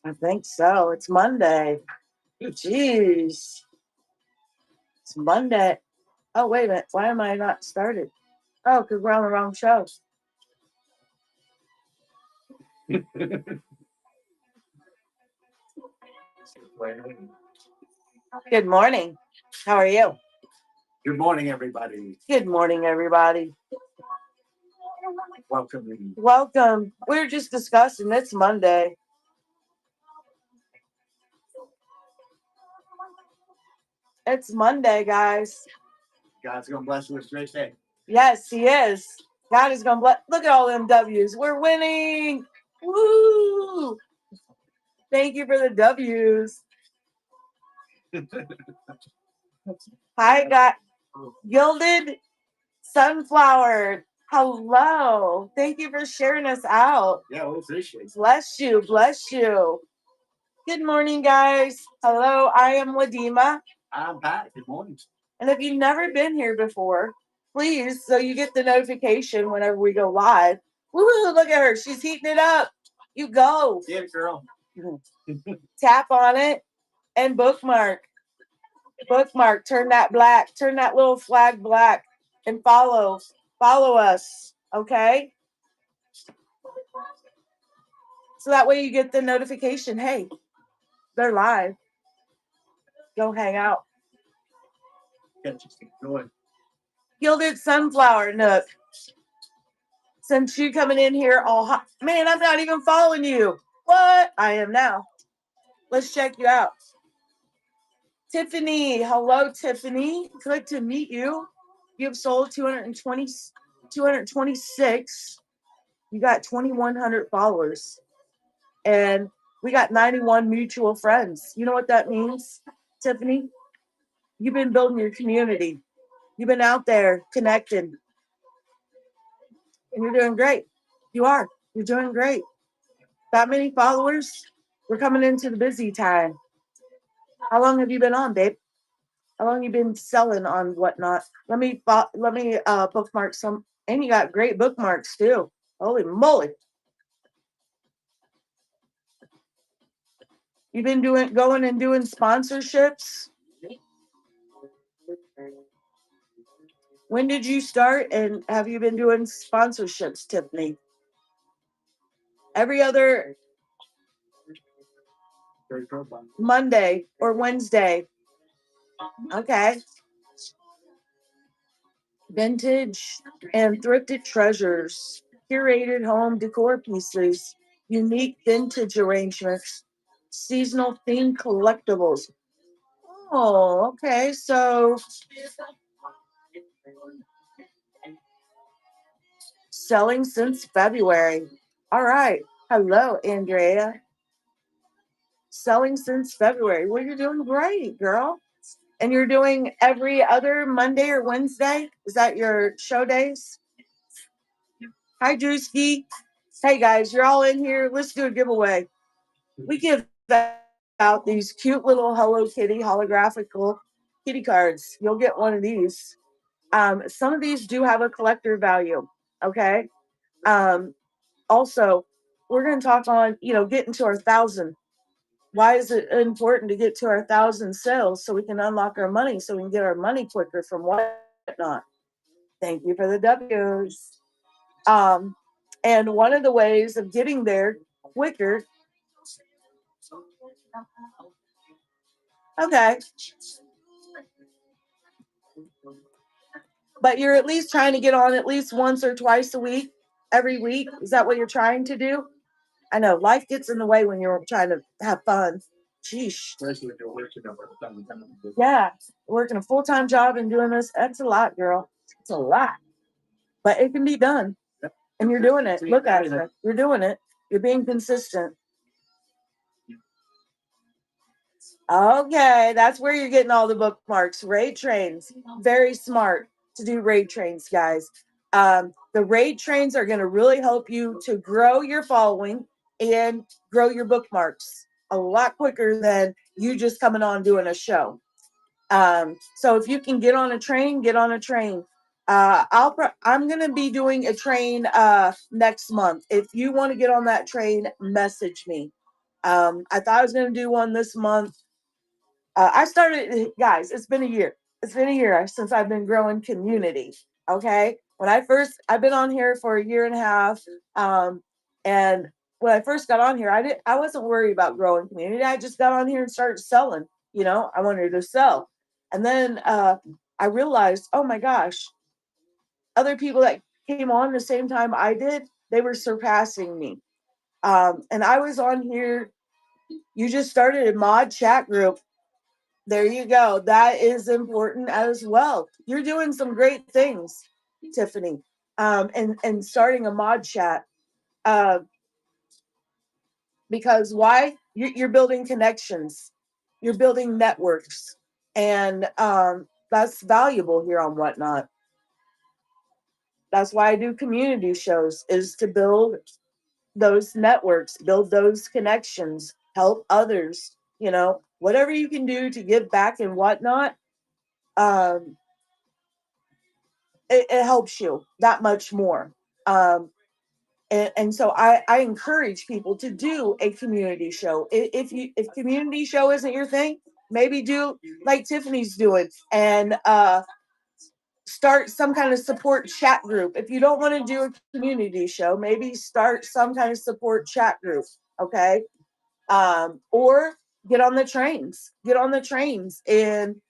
I think so. It's Monday. Jeez. It's Monday. Oh, wait a minute. Why am I not started? Oh, because we're on the wrong show. Good morning. How are you? Good morning, everybody. Good morning, everybody. Welcome. Welcome. We're just discussing it's Monday. It's Monday, guys. God's going to bless you with a great day. Yes, He is. God is going to bless. Look at all them W's. We're winning. Woo! Thank you for the W's. Hi, God. Gilded Sunflower. Hello. Thank you for sharing us out. Yeah, we appreciate it. Bless you. Bless you. Good morning, guys. Hello, I am Ladima. I'm Pat. Good morning. And if you've never been here before, please, so you get the notification whenever we go live. Woohoo, look at her. She's heating it up. You go. Yeah, girl. Tap on it and bookmark. Bookmark. Turn that black. Turn that little flag black and follow. Follow us. Okay? So that way you get the notification. Hey, they're live. Go hang out. Yeah, just enjoy. Gilded Sunflower Nook. Since you coming in here all hot. Man, I'm not even following you. What? I am now. Let's check you out. Tiffany. Hello, Tiffany. Good to meet you. You have sold 226. You got 2,100 followers. And we got 91 mutual friends. You know what that means, Tiffany? You've been building your community. You've been out there connecting. And you're doing great. You are. You're doing great. That many followers? We're coming into the busy time. How long have you been on, babe? How long you been selling on whatnot? Let me bookmark some. And you got great bookmarks too. Holy moly! You've been going and doing sponsorships. When did you start, and have you been doing sponsorships, Tiffany? Every other Monday or Wednesday. Okay. Vintage and thrifted treasures, curated home decor pieces, unique vintage arrangements, seasonal themed collectibles. Oh, okay. So selling since February. All right. Hello, Andrea. Selling since February. Well, you're doing great, girl. And you're doing every other Monday or Wednesday? Is that your show days? Hi, Drewski. Hey, guys, you're all in here. Let's do a giveaway. We give out these cute little Hello Kitty holographical kitty cards. You'll get one of these. Some of these do have a collector value. Okay. Um, Also, we're going to talk on, getting to our 1,000. Why is it important to get to our 1,000 sales so we can unlock our money, so we can get our money quicker from whatnot? Thank you for the W's. Um, and one of the ways of getting there quicker, okay, but you're at least trying to get on at least once or twice a week, every week. Is that what you're trying to do? I know life gets in the way when you're trying to have fun. Sheesh. Especially when you're working over the time. Yeah, working a full time job and doing this, that's a lot, girl. It's a lot. But it can be done. And you're doing it. Look at it. You're doing it. You're being consistent. Okay, that's where you're getting all the bookmarks. Raid trains. Very smart to do raid trains, guys. The raid trains are going to really help you to grow your following and grow your bookmarks a lot quicker than you just coming on doing a show. So if you can get on a train, get on a train. I'm gonna be doing a train next month. If you want to get on that train, message me. I thought I was going to do one this month. I started, guys, it's been a year. It's been a year since I've been growing community. Okay. I've been on here for a year and a half. And when I first got on here, I wasn't worried about growing community. I just got on here and started selling. I wanted to sell. And then I realized, oh my gosh, other people that came on the same time I did, they were surpassing me. And I was on here. You just started a mod chat group. There you go. That is important as well. You're doing some great things, Tiffany. And starting a mod chat. Uh, because why? You're building connections. You're building networks. And that's valuable here on Whatnot. That's why I do community shows, is to build those networks, build those connections, help others, whatever you can do to give back and whatnot. It helps you that much more. And so I encourage people to do a community show. If community show isn't your thing, maybe do like Tiffany's doing and start some kind of support chat group. If you don't want to do a community show, maybe start some kind of support chat group. Okay. Or get on the trains. Get on the trains and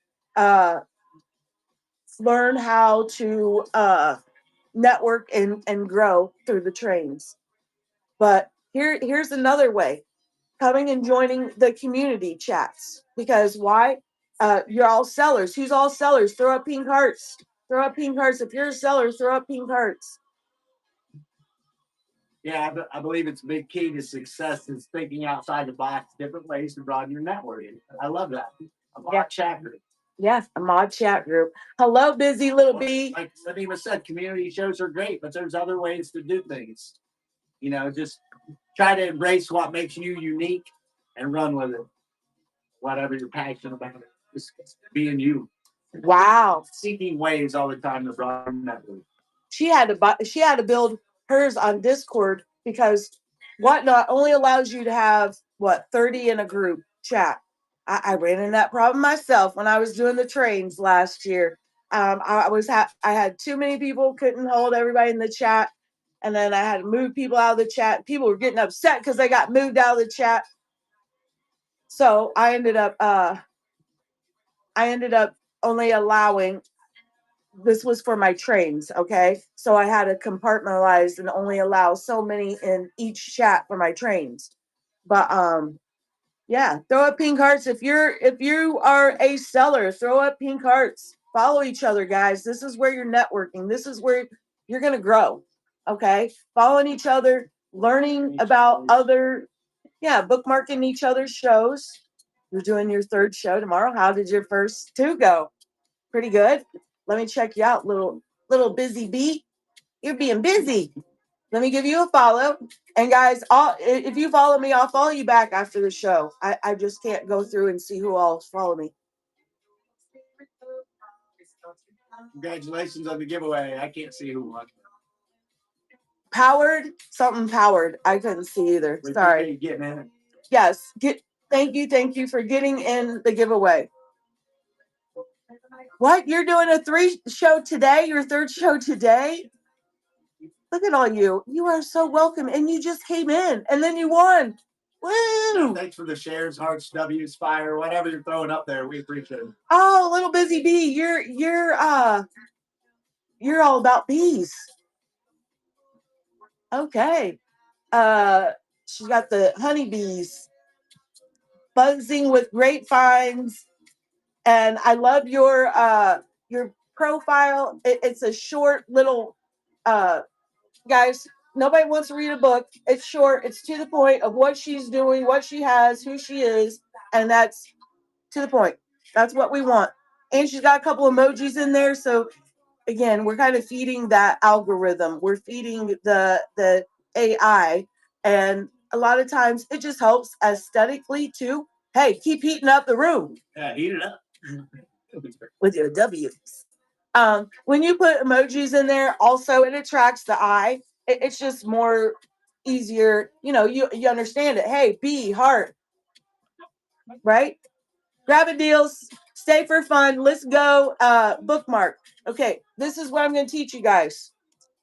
learn how to network and grow through the trains. But here's another way: coming and joining the community chats. Because why? You're all sellers. Who's all sellers? Throw up pink hearts. Throw up pink hearts. If you're a seller, throw up pink hearts. Yeah, I believe it's a big key to success is thinking outside the box, different ways to broaden your network. I love that. A mod chat group. Yes, a mod chat group. Hello, busy little bee. Like Sanima said, community shows are great, but there's other ways to do things. Just try to embrace what makes you unique and run with it. Whatever you're passionate about, just being you. Wow. Seeking ways all the time to broaden that network. She had to build hers on Discord because Whatnot only allows you to have 30 in a group chat. I ran into that problem myself when I was doing the trains last year. I had too many people, couldn't hold everybody in the chat, and then I had to move people out of the chat. People were getting upset because they got moved out of the chat. So I ended up only allowing. This was for my trains, okay? So I had to compartmentalize and only allow so many in each chat for my trains. But yeah, throw up pink hearts. If you are a seller, throw up pink hearts. Follow each other, guys. This is where you're networking. This is where you're gonna grow. Okay? Following each other, learning about other, bookmarking each other's shows. You're doing your third show tomorrow. How did your first two go? Pretty good. Let me check you out, little busy bee. You're being busy. Let me give you a follow. And guys, if you follow me, I'll follow you back after the show. I just can't go through and see who all follow me. Congratulations on the giveaway. I can't see who won. Something powered. I couldn't see either. Sorry. Getting in it. Yes. Thank you for getting in the giveaway. What? You're doing a 3 show today? Your third show today? Look at all you. You are so welcome. And you just came in and then you won. Woo! Yeah, thanks for the shares, hearts, W's, fire, whatever you're throwing up there. We appreciate it. Oh, little busy bee. You're all about bees. Okay. She's got the honeybees buzzing with grapevines. And I love your profile. It's a short little guys, nobody wants to read a book. It's short, it's to the point of what she's doing, what she has, who she is, and that's to the point. That's what we want. And she's got a couple emojis in there. So again, we're kind of feeding that algorithm. We're feeding the AI. And a lot of times it just helps aesthetically too. Hey, keep heating up the room. Yeah, heat it up. With your W's. When you put emojis in there, also it attracts the eye. It's just more easier. You understand it. Hey, be heart, right? Grab a deals, stay for fun. Let's go. Bookmark. Okay, this is what I'm going to teach you guys.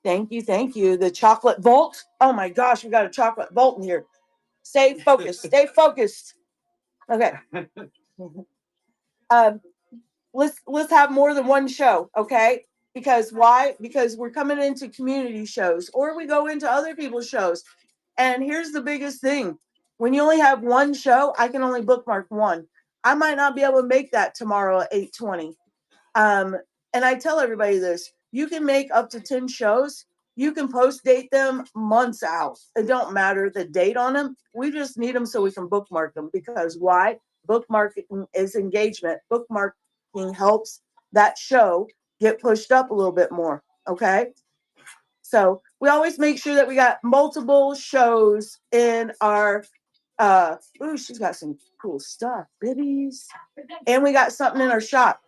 Thank you, thank you. The chocolate bolt. Oh my gosh, we got a chocolate bolt in here. Stay focused. Stay focused. Okay. Um, let's have more than one show, okay? Because why? Because we're coming into community shows, or we go into other people's shows. And here's the biggest thing: when you only have one show, I can only bookmark one. I might not be able to make that tomorrow at 8:20. And I tell everybody this: you can make up to 10 shows. You can post date them months out. It don't matter the date on them. We just need them so we can bookmark them. Because why? Bookmarking is engagement. Bookmarking helps that show get pushed up a little bit more. Okay. So we always make sure that we got multiple shows in our ooh, she's got some cool stuff, bibbies. And we got something in our shop.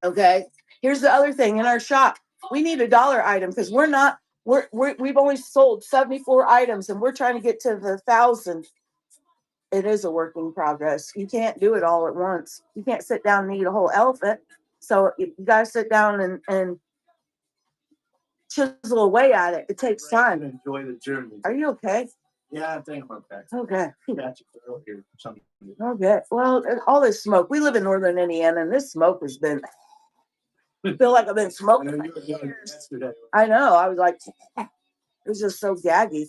Okay. Here's the other thing in our shop. We need a dollar item because we've only sold 74 items and we're trying to get to the 1,000. It is a work in progress. You can't do it all at once. You can't sit down and eat a whole elephant. So you gotta sit down and chisel away at it. It takes time. Enjoy the journey. Are you okay? Yeah, I think I'm okay. Okay. Got you earlier. Okay. Well, all this smoke. We live in northern Indiana, and this smoke has been. I feel like I've been smoking for years. I know. I was like, it was just so gaggy.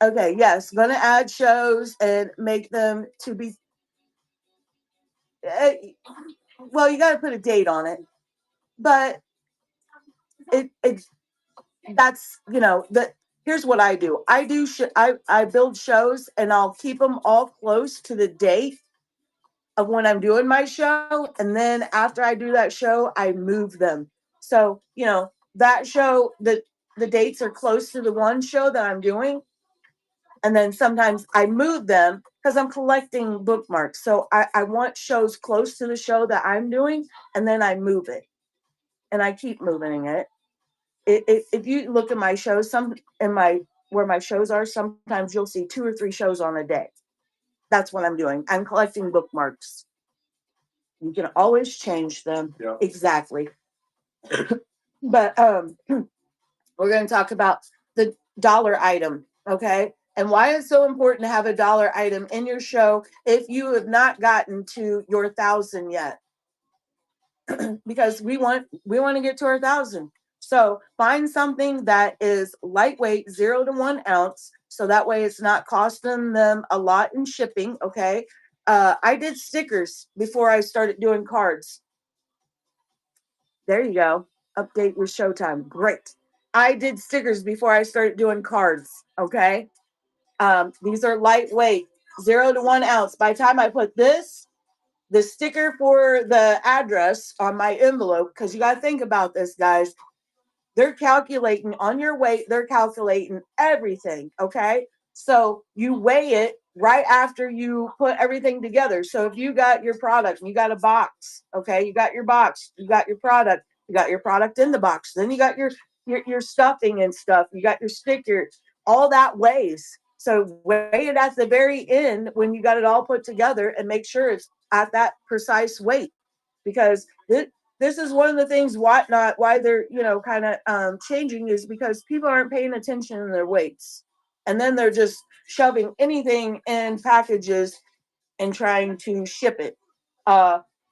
Okay. Yes. Going to add shows and make them to be. Well, you got to put a date on it, but it's that's that. Here's what I do. I build shows and I'll keep them all close to the date of when I'm doing my show. And then after I do that show, I move them. So, that show, the dates are close to the one show that I'm doing. And then sometimes I move them because I'm collecting bookmarks. So I want shows close to the show that I'm doing, and then I move it. And I keep moving it. If you look at my shows, where my shows are, sometimes you'll see 2 or 3 shows on a day. That's what I'm doing. I'm collecting bookmarks. You can always change them. Yeah. Exactly. But we're going to talk about the dollar item, okay? And why it's so important to have a dollar item in your show if you have not gotten to your 1,000 yet. Because we want to get to our 1,000. So find something that is lightweight, 0 to 1 ounce, so that way it's not costing them a lot in shipping. Okay. I did stickers before I started doing cards. There you go. Update your showtime. Great. I did stickers before I started doing cards. Okay. These are lightweight, 0 to 1 ounce. By the time I put the sticker for the address on my envelope, because you got to think about this, guys. They're calculating on your weight, they're calculating everything. Okay. So you weigh it right after you put everything together. So if you got your product, you got a box, okay, you got your box, you got your product in the box, then you got your stuffing and stuff, you got your sticker, all that weighs. So weigh it at the very end when you got it all put together and make sure it's at that precise weight, because this is one of the things why they're kind of changing, is because people aren't paying attention to their weights, and then they're just shoving anything in packages and trying to ship it.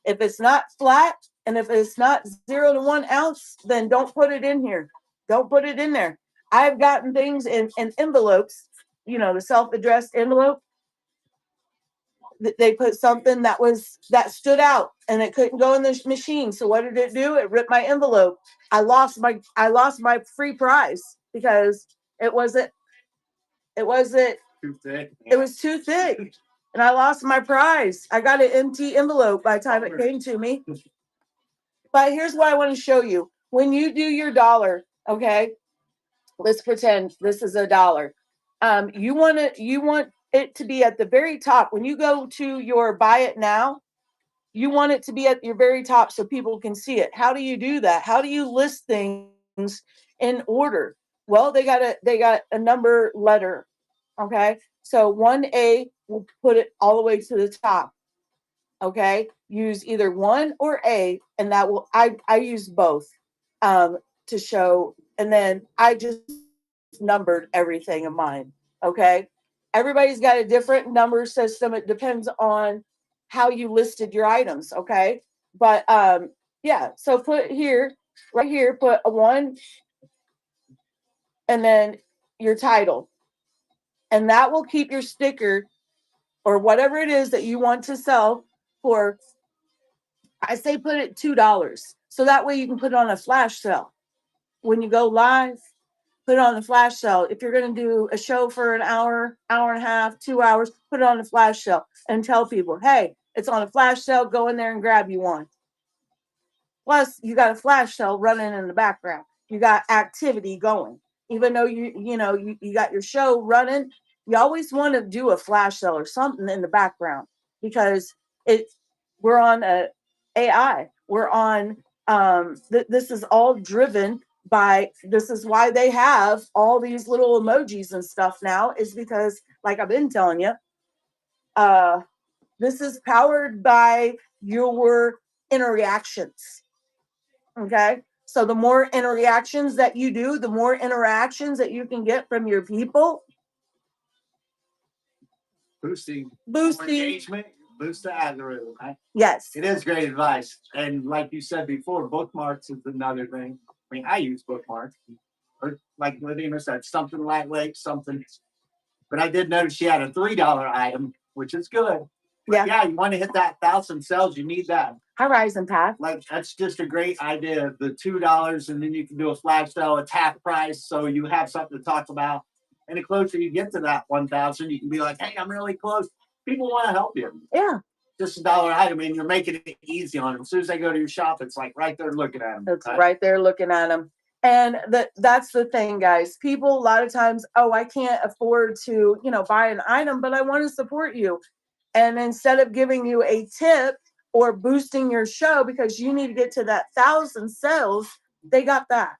If it's not flat and if it's not 0 to 1 ounce, then don't put it in here. Don't put it in there. I've gotten things in envelopes, the self-addressed envelope. They put something that stood out and it couldn't go in the machine. So what did it do? It ripped my envelope. I lost my free prize because it wasn't Too thick. it was too thick. And I lost my prize. I got an empty envelope by the time it came to me. But here's what I want to show you. When you do your dollar, okay, let's pretend this is $1. You want it to be at the very top. When you go to your buy it now, you want it to be at your very top so people can see it. How do you do that? How do you list things in order? Well, they got a number letter. Okay. So 1A will put it all the way to the top. Okay. Use either 1 or A, and that will I use both to show, and then I just numbered everything of mine. Okay. Everybody's got a different number system. It depends on how you listed your items. Okay. But yeah, so put here, right here, put a 1 and then your title. And that will keep your sticker or whatever it is that you want to sell for, I say put it $2. So that way you can put it on a flash sale. When you go live, put it on the flash sale. If you're going to do a show for an hour, hour and a half, 2 hours, put it on the flash sale and tell people, hey, it's on a flash sale. Go in there and grab you one. Plus, you got a flash sale running in the background. You got activity going. Even though you got your show running, you always want to do a flash sale or something in the background because it's we're on a AI. We're on this is all driven by, this is why they have all these little emojis and stuff now, is because, like I've been telling you, uh this is powered by your interactions. Okay. So the more interactions that you do, the more interactions that you can get from your people. Boosting Boosting engagement, boost the algorithm. Yes. It is great advice. And like you said before, bookmarks is another thing. I mean, I use bookmarks. Or like Ladina said, something lightweight, something. But I did notice she had a $3 item, which is good. Yeah. Yeah, you want to hit that 1,000 sales, you need that. Horizon path. Like that's just a great idea. The $2, and then you can do a flash sale. It's half price, so you have something to talk about. And the closer you get to that 1,000, you can be like, "Hey, I'm really close." People want to help you. Yeah. Just a dollar item, and you're making it easy on them. As soon as they go to your shop, it's like right there looking at them. It's right there looking at them. And that's the thing, guys. People a lot of times, oh, I can't afford to, buy an item, but I want to support you. And instead of giving you a tip or boosting your show because you need to get to that 1,000 sales, they got that.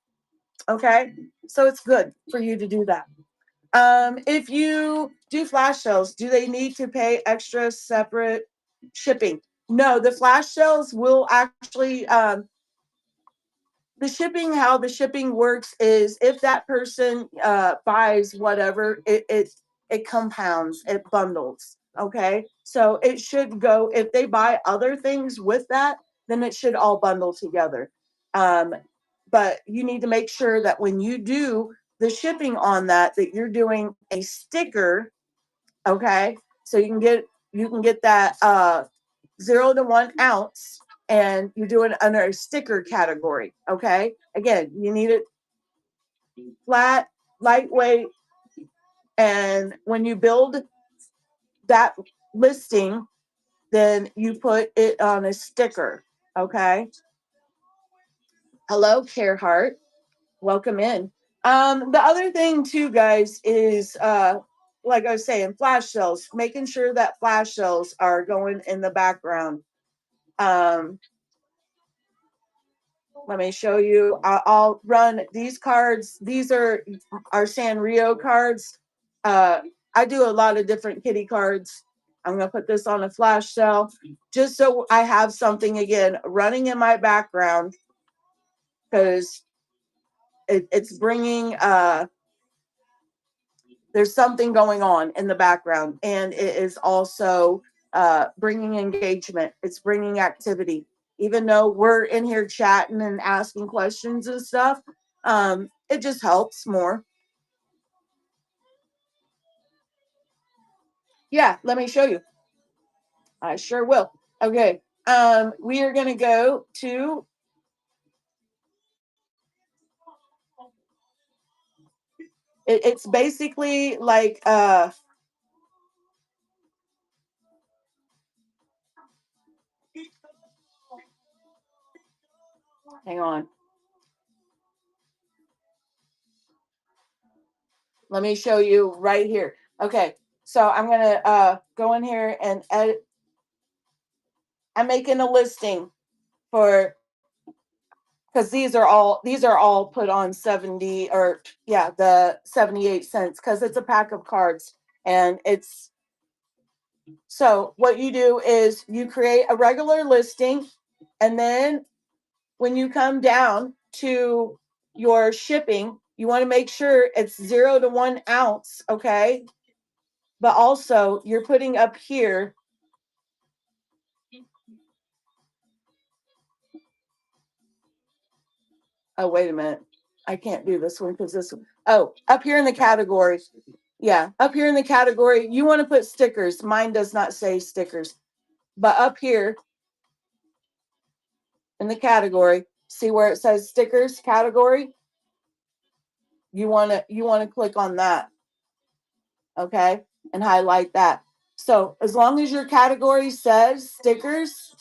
Okay. So it's good for you to do that. If you do flash sales, do they need to pay extra separate shipping? No, the flash sales will actually how the shipping works is if that person buys whatever, it compounds, it bundles. Okay, so it should go, if they buy other things with that, then it should all bundle together. um, but you need to make sure that when you do the shipping on that you're doing a sticker. Okay, so you can get that 0 to 1 ounce, and you do it under a sticker category. Okay. Again, you need it flat, lightweight. And when you build that listing, then you put it on a sticker. Okay. Hello, Careheart. Welcome in. The other thing too, guys, is like I was saying, flash sales, making sure that flash sales are going in the background. Um, Let me show you. I'll run these cards. These are our Sanrio cards. Uh, I do a lot of different kitty cards. I'm going to put this on a flash sale just so I have something again running in my background, because it's bringing, there's something going on in the background, and it is also bringing engagement. It's bringing activity. Even though we're in here chatting and asking questions and stuff, it just helps more. Yeah, let me show you. I sure will. Okay. We are going to go to, it's basically like, hang on. Let me show you right here. Okay. So I'm going to go in here and edit. I'm making a listing for because these are all put on 70 or yeah, the 78 cents because it's a pack of cards. And it's so what you do is you create a regular listing, and then when you come down to your shipping, you want to make sure it's 0 to 1 ounce, okay? But also you're putting up here. Oh, wait a minute. I can't do this one because this one. Oh, up here in the category. Yeah, up here in the category, you want to put stickers. Mine does not say stickers. But up here in the category, see where it says stickers category? You want to click on that. Okay? And highlight that. So, as long as your category says stickers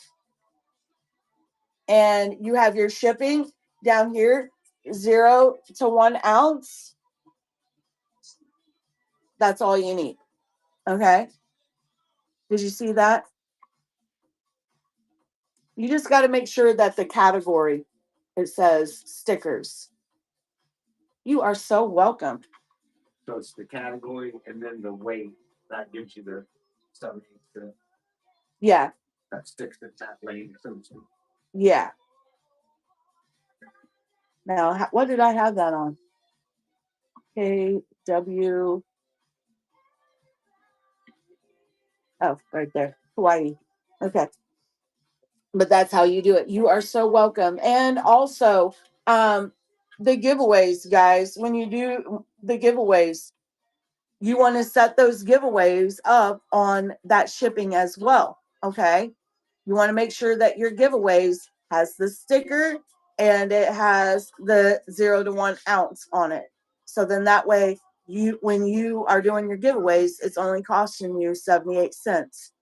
and you have your shipping down here 0 to 1 ounce, that's all you need. Okay? Did you see that? You just got to make sure that the category it says stickers. You are so welcome. So it's the category and then the weight that gives you the 70 Yeah. that sticks to that lane. Yeah. Now, what did I have that on? KW. Oh, right there. Hawaii. Okay. But that's how you do it. You are so welcome. And also, the giveaways, guys, when you do the giveaways, you want to set those giveaways up on that shipping as well. Okay. You want to make sure that your giveaways has the sticker and it has the 0 to 1 ounce on it. So then that way when you are doing your giveaways, it's only costing you 78 cents.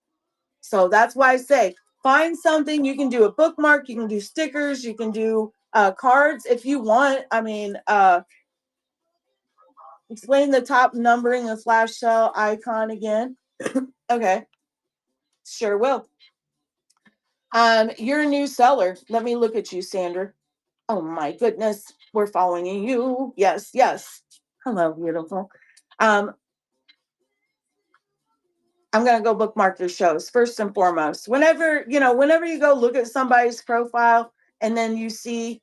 So that's why I say find something. You can do a bookmark, you can do stickers, you can do cards if you want. I mean, explain the top numbering of flash sale icon again. Okay, sure will. You're a new seller. Let me look at you, Sandra. Oh my goodness, we're following you. Yes, yes. Hello, beautiful. Um, I'm gonna go bookmark your shows first and foremost. Whenever you go look at somebody's profile and then you see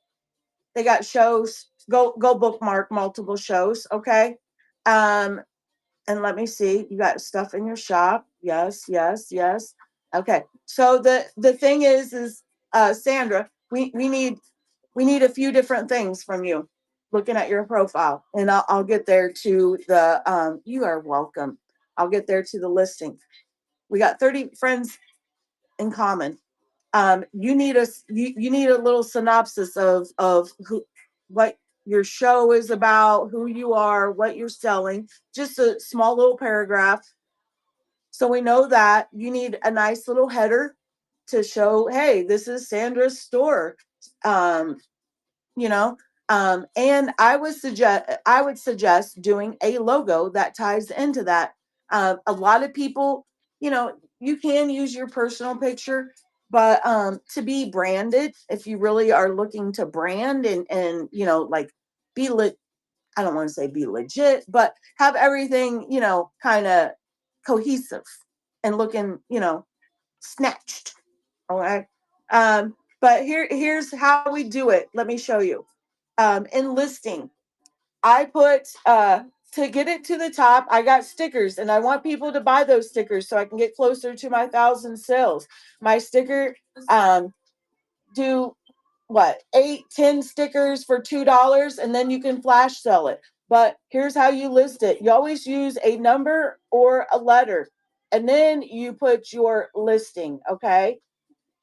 they got shows, go bookmark multiple shows, okay? Um, and let me see. You got stuff in your shop. Yes, yes, yes. Okay. So the thing is Sandra, we need a few different things from you. Looking at your profile, and I'll get there to the. You are welcome. I'll get there to the listing. We got 30 friends in common. You need you need a little synopsis of who, what your show is about, who you are, what you're selling, just a small little paragraph. So we know that you need a nice little header to show, hey, this is Sandra's store. Um, you know, and I would suggest doing a logo that ties into that. A lot of people, you can use your personal picture, but to be branded, if you really are looking to brand and like be lit, I don't want to say be legit, but have everything kind of cohesive and looking snatched. All right. But here's how we do it. Let me show you. In listing, I put to get it to the top, I got stickers and I want people to buy those stickers so I can get closer to my 1,000 sales. My sticker, do what, 8, 10 stickers for $2 and then you can flash sell it. But here's how you list it. You always use a number or a letter and then you put your listing. Okay.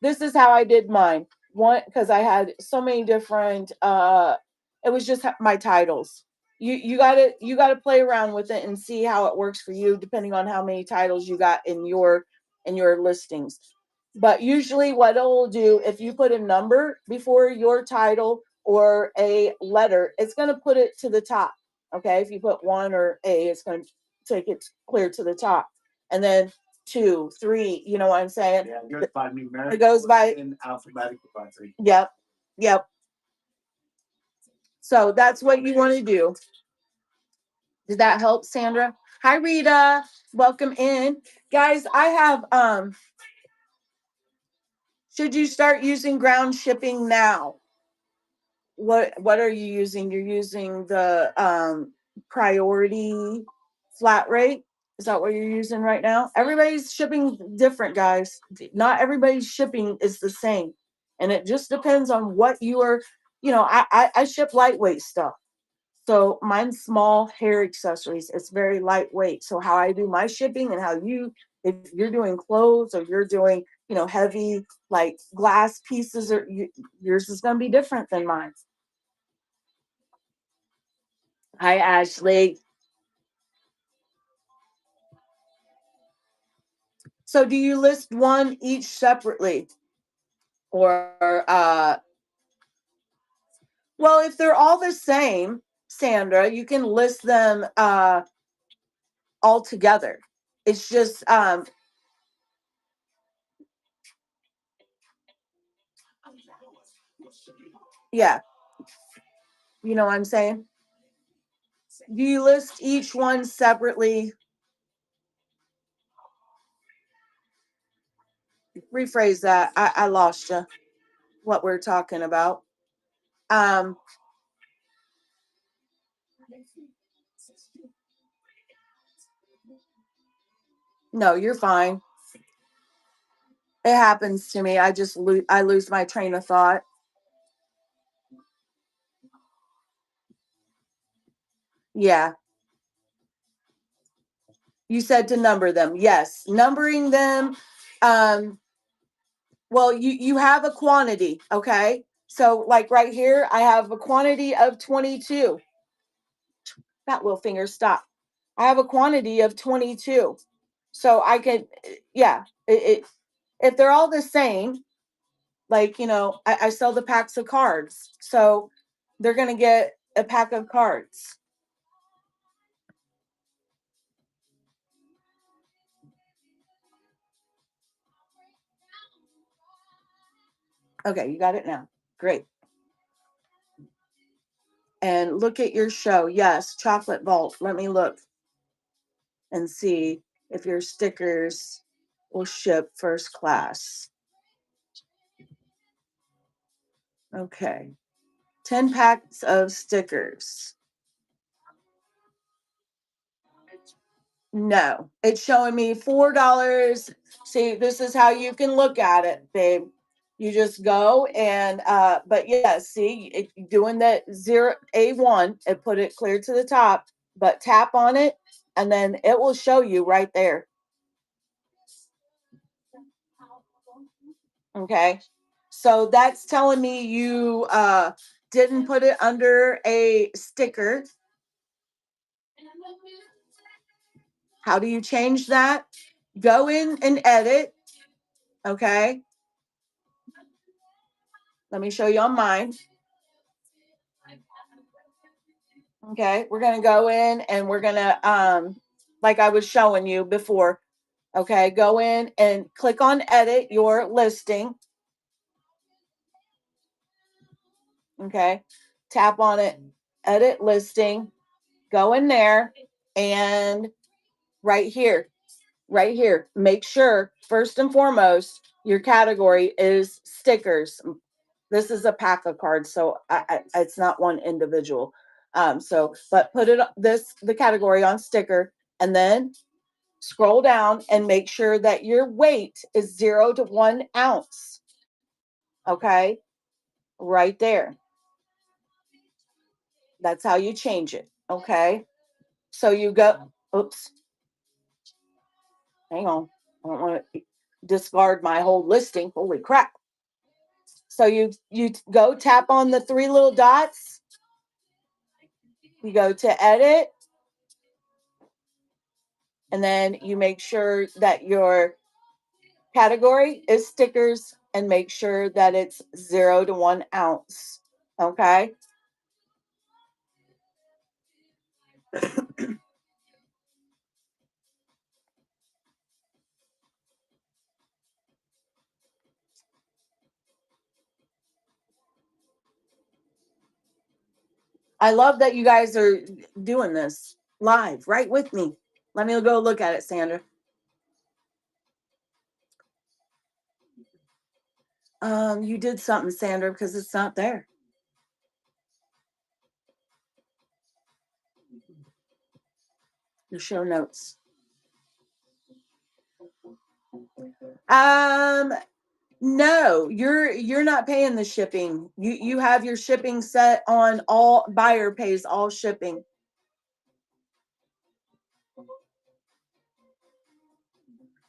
This is how I did mine. One, because I had so many different it was just my titles. You gotta play around with it and see how it works for you depending on how many titles you got in your listings. But usually what it'll do, if you put a number before your title or a letter, it's going to put it to the top. Okay. If you put one or a, it's going to take it clear to the top. And then 2, 3, you know what I'm saying? Yeah, it goes by numerical. It goes by in alphabetical by 3. Yep. Yep. So that's what you want to do. Did that help, Sandra? Hi, Rita. Welcome in. Guys, I have should you start using ground shipping now? What are you using? You're using the priority flat rate. Is that what you're using right now? Everybody's shipping different, guys. Not everybody's shipping is the same, and it just depends on what you are. I ship lightweight stuff. So mine's small hair accessories. It's very lightweight. So how I do my shipping and how if you're doing clothes or you're doing, heavy like glass pieces, yours is going to be different than mine. Hi, Ashley. So do you list one each separately? Or, well, if they're all the same, Sandra, you can list them all together. It's just, yeah, you know what I'm saying? Do you list each one separately? Rephrase that. I lost you. What we're talking about. Um, no, you're fine. It happens to me. I lose my train of thought. Yeah. You said to number them. Yes. Numbering them. Um, well, you have a quantity, okay? So like right here, I have a quantity of 22. That little finger, stop. I have a quantity of 22. So I could, yeah, if they're all the same, like, I sell the packs of cards. So they're going to get a pack of cards. Okay, you got it now. Great. And look at your show. Yes, Chocolate Vault. Let me look and see if your stickers will ship first class. Okay. 10 packs of stickers. No, it's showing me $4. See, this is how you can look at it, babe. You just go and but yeah, see, doing that zero A1 and put it clear to the top, but tap on it and then it will show you right there. Okay. So that's telling me you didn't put it under a sticker. How do you change that? Go in and edit. Okay. Let me show you on mine. Okay. We're going to go in and we're going to, like I was showing you before. Okay. Go in and click on edit your listing. Okay. Tap on it, edit listing, go in there and right here, make sure first and foremost your category is stickers. This is a pack of cards, so it's not one individual. So, but put the category on sticker, and then scroll down and make sure that your weight is 0 to 1 ounce. Okay, right there. That's how you change it. Okay, so you go. Oops, hang on. I don't want to discard my whole listing. Holy crap. So you go tap on the three little dots. You go to edit, and then you make sure that your category is stickers and make sure that it's 0 to 1 ounce. Okay. I love that you guys are doing this live right with me. Let me go look at it, Sandra. You did something, Sandra, because it's not there. The show notes. No, you're not paying the shipping. You have your shipping set on all buyer pays all shipping.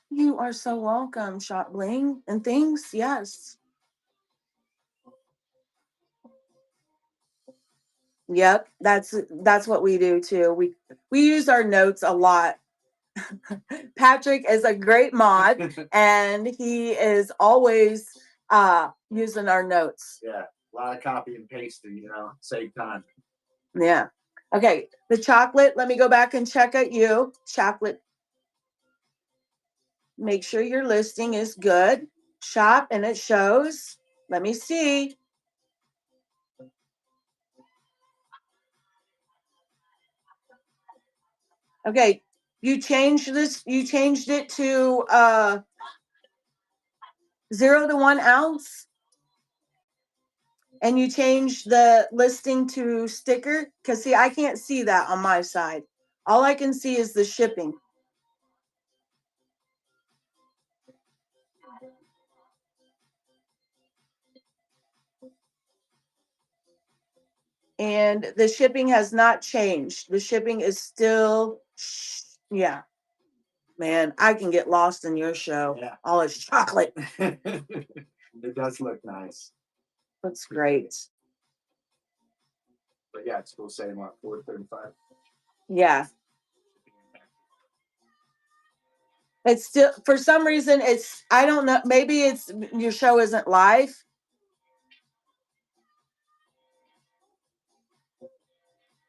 You are so welcome, Shop Bling and things. Yes. Yep, that's what we do too. We use our notes a lot. Patrick is a great mod and he is always using our notes. Yeah, a lot of copy and pasting, save time. Yeah. Okay, the chocolate, let me go back and check at you. Chocolate. Make sure your listing is good. Shop and it shows. Let me see. Okay, you changed it to 0 to 1 ounce, and you changed the listing to sticker. Because see, I can't see that on my side. All I can see is the shipping. And the shipping has not changed. The shipping is still, yeah. Man, I can get lost in your show. Yeah. All this chocolate. It does look nice. Looks great. But yeah, it's still saying what, 435. Yeah. It's still, for some reason, it's, I don't know, maybe it's your show isn't live.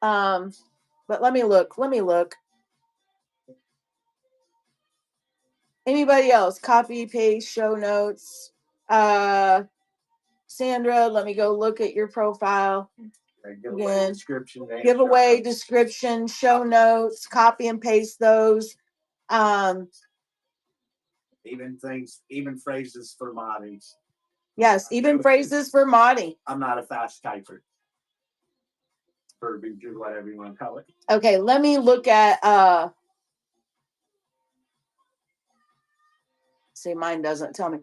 But let me look. Anybody else? Copy, paste, show notes. Sandra, let me go look at your profile. Giveaway description. Giveaway description, show notes, copy and paste those. Even phrases for moddies. Yes, even phrases for modding. I'm not a fast typer. Or whatever you want to call it. Okay, let me look at see, mine doesn't tell me.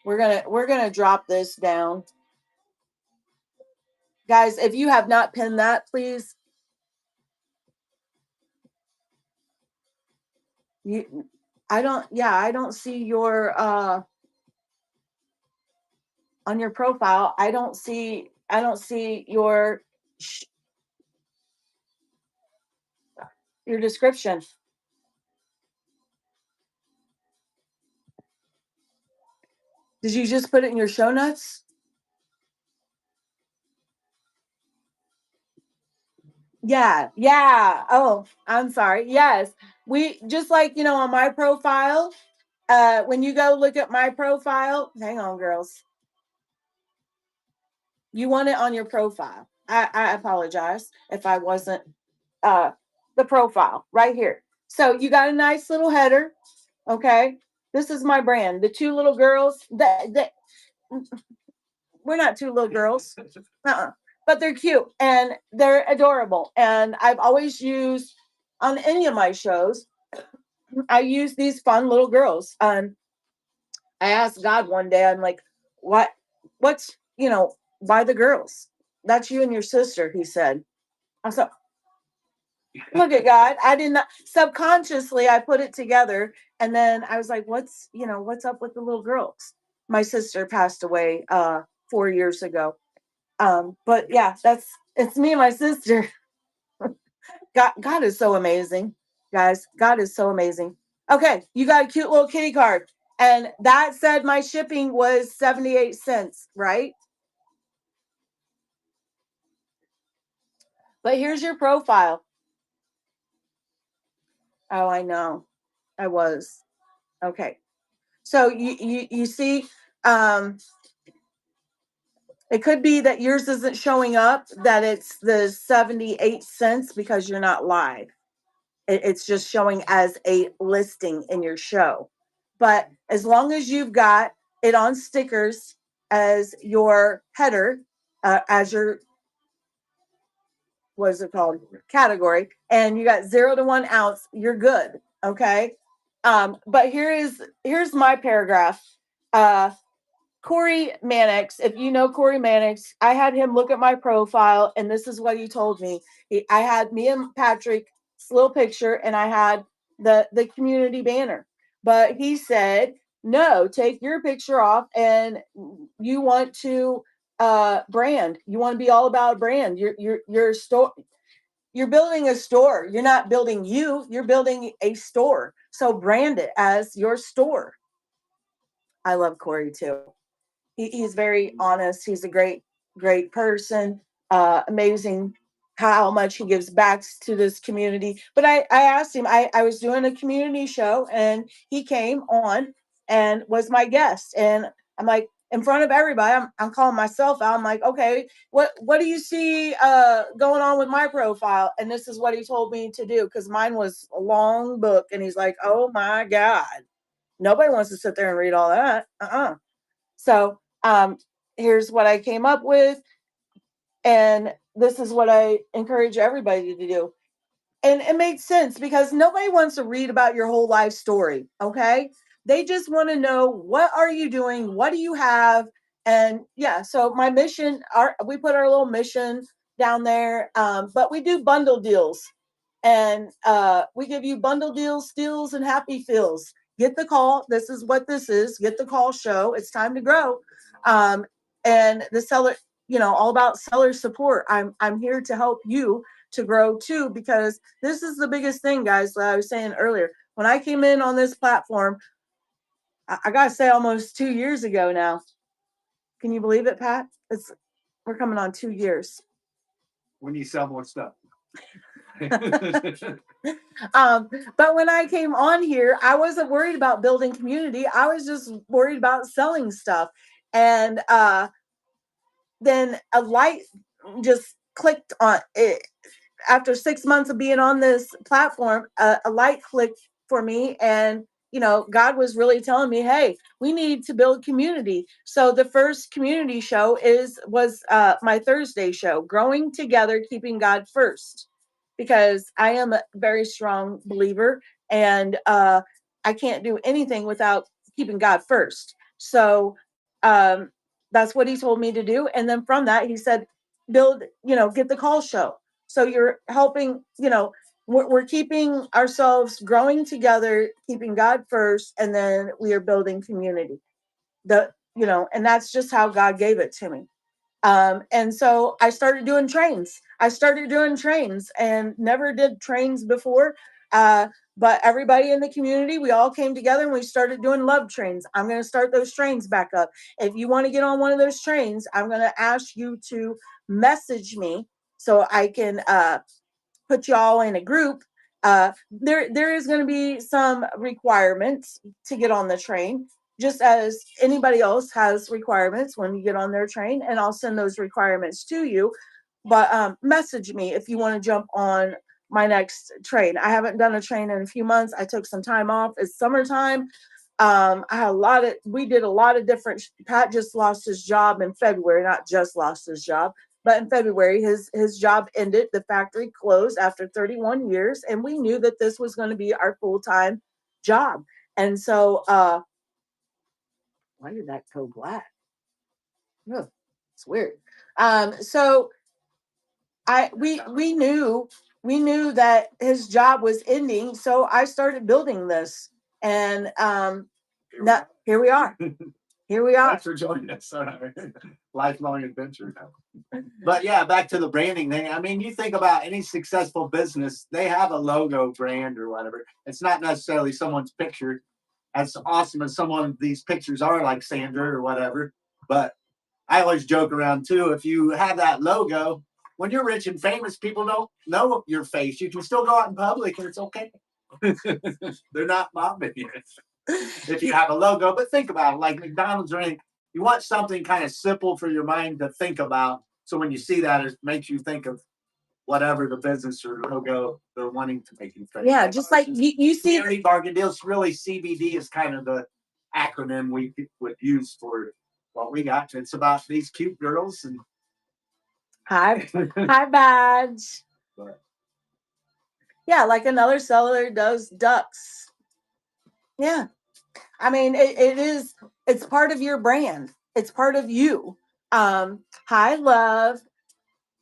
We're gonna drop this down. Guys, if you have not pinned that, please. I don't see your on your profile. I don't see your description. Did you just put it in your show notes? Yeah. Oh, I'm sorry. Yes. We just like, on my profile, when you go look at my profile, hang on, girls. You want it on your profile. I apologize if I wasn't the profile right here. So you got a nice little header. Okay. This is my brand. The two little girls that we're not two little girls. But they're cute and they're adorable. And I've always used on any of my shows, I use these fun little girls. I asked God one day, I'm like, what's, why the girls? That's you and your sister, he said. I said, look at God. I did not subconsciously I put it together. And then I was like, what's up with the little girls? My sister passed away 4 years ago. But yeah, it's me and my sister. God is so amazing, guys. God is so amazing. Okay, you got a cute little kitty card. And that said my shipping was 78 cents, right? But here's your profile. Oh, I know. I was. Okay. So you see, It could be that yours isn't showing up, that it's the 78 cents because you're not live. It's just showing as a listing in your show. But as long as you've got it on stickers as your header, as your, what is it called, category, and you got 0 to 1 ounce, you're good. Okay. But here's my paragraph. Uh, Corey Mannix, if you know Corey Mannix, I had him look at my profile, and this is what he told me. I had me and Patrick's little picture, and I had the community banner. But he said, no, take your picture off, and you want to brand. You want to be all about brand. Your store. You're building a store. You're not building you. You're building a store. So brand it as your store. I love Corey too. He's very honest. He's a great person. Amazing how much he gives back to this community. But I asked him, I was doing a community show and he came on and was my guest. And I'm like, in front of everybody, I'm calling myself out. I'm like, okay, what do you see going on with my profile? And this is what he told me to do, because mine was a long book. And he's like, oh my God, nobody wants to sit there and read all that. So here's what I came up with, and this is what I encourage everybody to do. And it makes sense because nobody wants to read about your whole life story. Okay, they just want to know, what are you doing, what do you have. And yeah, so my mission, we put our little mission down there, but we do bundle deals, and we give you bundle deals, steals, and happy feels. Get the call. This is what this is. Get the call show. It's time to grow. Um, and the seller, all about seller support. I'm here to help you to grow too, because this is the biggest thing, guys, that I was saying earlier. When I came in on this platform, I gotta say almost 2 years ago now. Can you believe it, Pat? We're coming on 2 years. When you sell more stuff. But when I came on here, I wasn't worried about building community. I was just worried about selling stuff. And then a light just clicked on it. After 6 months of being on this platform, a light clicked for me. And God was really telling me, hey, we need to build community. So the first community show was my Thursday show, Growing Together, Keeping God First, because I am a very strong believer, and I can't do anything without keeping God first. So that's what he told me to do. And then from that, he said, build, get the call show. So you're helping, we're keeping ourselves growing together, keeping God first, and then we are building community. And that's just how God gave it to me. And so I started doing trains. And never did trains before. But everybody in the community, we all came together and we started doing love trains. I'm going to start those trains back up. If you want to get on one of those trains, I'm going to ask you to message me so I can put you all in a group. There is going to be some requirements to get on the train, just as anybody else has requirements when you get on their train, and I'll send those requirements to you. But message me if you want to jump on my next train. I haven't done a train in a few months. I took some time off. It's summertime. We did a lot of different. Pat just lost his job in February, not just lost his job, but in February, his job ended. The factory closed after 31 years, and we knew that this was going to be our full-time job. And so, why did that go black? Oh, it's weird. So we knew that his job was ending, so I started building this, and here we are. Here we are. Thanks for joining us on our lifelong adventure now. But yeah, back to the branding thing. I mean, you think about any successful business, they have a logo brand or whatever. It's not necessarily someone's picture. As awesome as some of these pictures are, like Sandra or whatever. But I always joke around too. If you have that logo, when you're rich and famous, people don't know your face. You can still go out in public and it's okay. They're not mobbing you if you have a logo. But think about it, like McDonald's or anything. you want something kind of simple for your mind to think about. So when you see that, it makes you think of whatever the business or logo they're wanting to make you think. Yeah, just like you see Community bargain deals. Really, CBD is kind of the acronym we would use for what we got. It's about these cute girls and hi badge. But, yeah, like another seller does ducks. Yeah. I mean, it's part of your brand. It's part of you. Hi, love.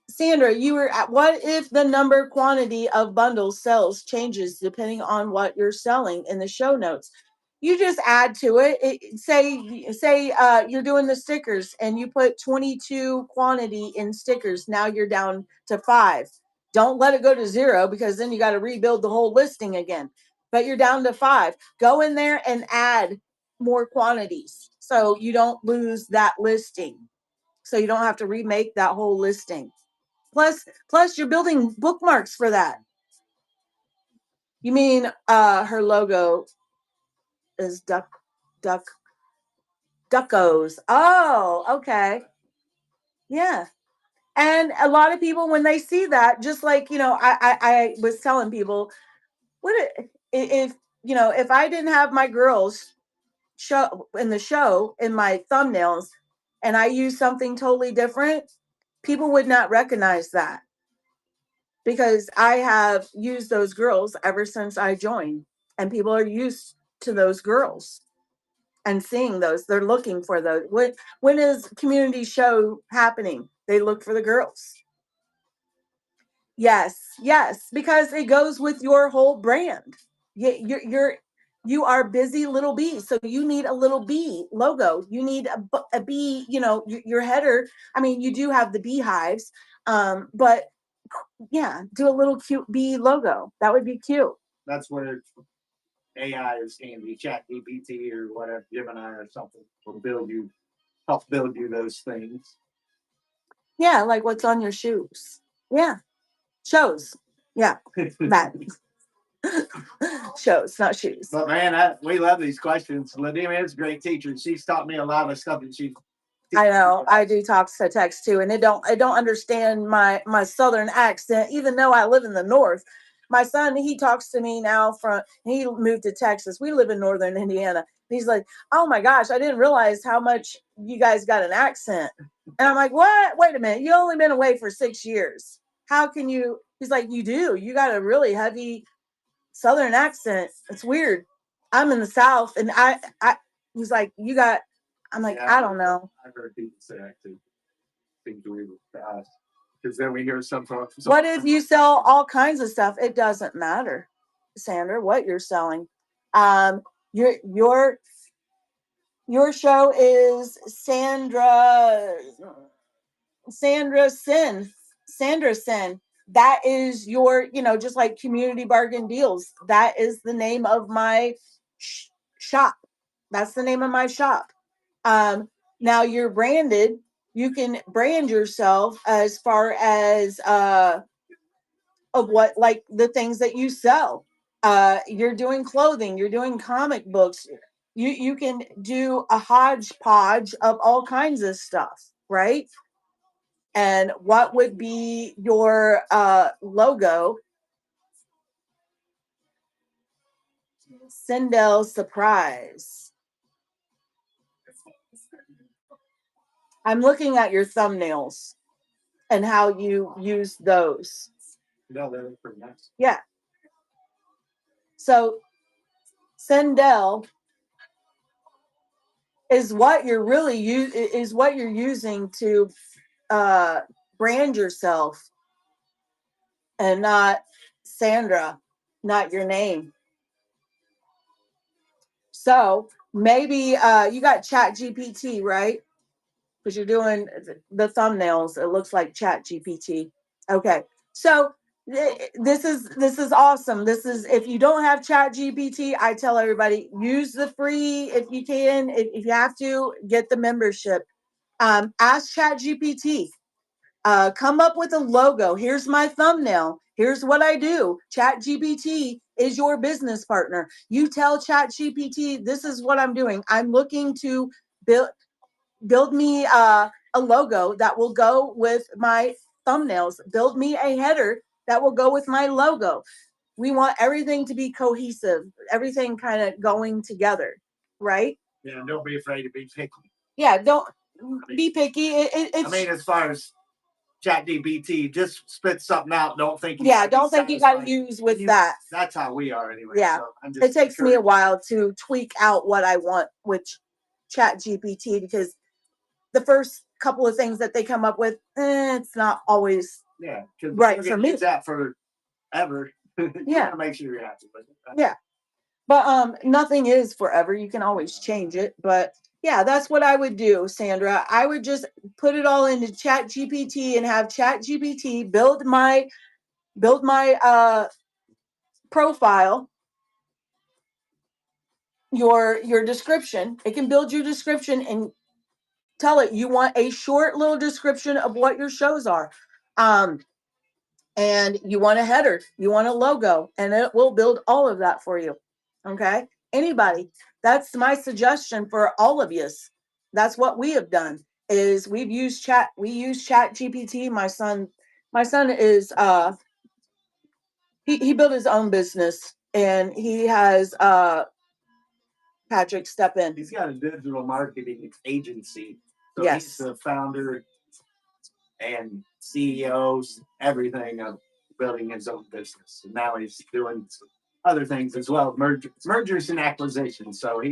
Sandra, you were at, what if the number quantity of bundles sales changes depending on what you're selling in the show notes? You just add to it. Say you're doing the stickers and you put 22 quantity in stickers. Now you're down to 5. Don't let it go to 0 because then you got to rebuild the whole listing again. But you're down to 5. Go in there and add more quantities so you don't lose that listing. So you don't have to remake that whole listing. Plus you're building bookmarks for that. You mean her logo is duckos. Oh, okay. Yeah. And a lot of people, when they see that, just like, I was telling people, if if I didn't have my girls show in the show in my thumbnails and I use something totally different, people would not recognize that because I have used those girls ever since I joined, and people are used to those girls and seeing those. They're looking for those. When is community show happening? They look for the girls. Yes, because it goes with your whole brand. You are busy little bee, so you need a little bee logo. You need a bee. Your header. I mean, you do have the beehives, but yeah, do a little cute bee logo. That would be cute. That's where AI is handy. ChatGPT or whatever, Gemini or something will help build you those things. Yeah, like what's on your shoes. Yeah, shows. Yeah, that. Shows, not shoes. But man, we love these questions. Lydia is a great teacher. She's taught me a lot of stuff, and I know. I do talk to text too, and I don't understand my southern accent, even though I live in the north. My son, he talks to me now he moved to Texas. We live in northern Indiana. He's like, oh my gosh, I didn't realize how much you guys got an accent. And I'm like, what? Wait a minute. You only been away for 6 years. How can you? He's like, you do. You got a really heavy southern accent. It's weird. I'm in the South, and I he's like, you got. I'm like, yeah, I don't know. I've heard people say I think we were fast because then we hear some folks. What if you sell all kinds of stuff? It doesn't matter, Sandra, what you're selling. Your show is Sandra Sin. That is your, just like Community Bargain Deals. That is the name of my shop. That's the name of my shop. Now you're branded. You can brand yourself as far as of what, like the things that you sell. You're doing clothing. You're doing comic books. You can do a hodgepodge of all kinds of stuff, right? And what would be your logo? Sindel Surprise. I'm looking at your thumbnails and how you use those. No, they're pretty nice. Yeah. So Sindel is what you're really using to brand yourself, and not Sandra, not your name. So maybe you got ChatGPT, right? Because you're doing the thumbnails. It looks like ChatGPT. Okay. So this is awesome. This is, if you don't have ChatGPT, I tell everybody, use the free if you can. If you have to, get the membership. Ask ChatGPT. Come up with a logo. Here's my thumbnail. Here's what I do. ChatGPT is your business partner. You tell ChatGPT, this is what I'm doing. I'm looking to build me a logo that will go with my thumbnails, build me a header that will go with my logo. We want everything to be cohesive, everything kind of going together, right? Yeah, and don't be afraid to be picky. Yeah, don't be picky. I mean, as far as ChatGPT, just spit something out. Don't think. Don't think you got to use with that. That's how we are anyway. Yeah, so it takes me a while to tweak out what I want with ChatGPT because the first couple of things that they come up with, it's not always right for me. Use that forever. Yeah, make sure you're happy with it. Yeah, but nothing is forever. You can always change it, but yeah, that's what I would do, Sandra. I would just put it all into Chat GPT and have Chat GPT build my profile, your description. It can build your description and tell it you want a short little description of what your shows are. And you want a header, you want a logo, and it will build all of that for you. Okay? Anybody, that's my suggestion for all of you. That's what we have done is we use Chat GPT. My son is he built his own business and he has Patrick step in. He's got a digital marketing agency. So yes. He's the founder and CEOs, everything of building his own business. And now he's doing other things as well, mergers and acquisitions. So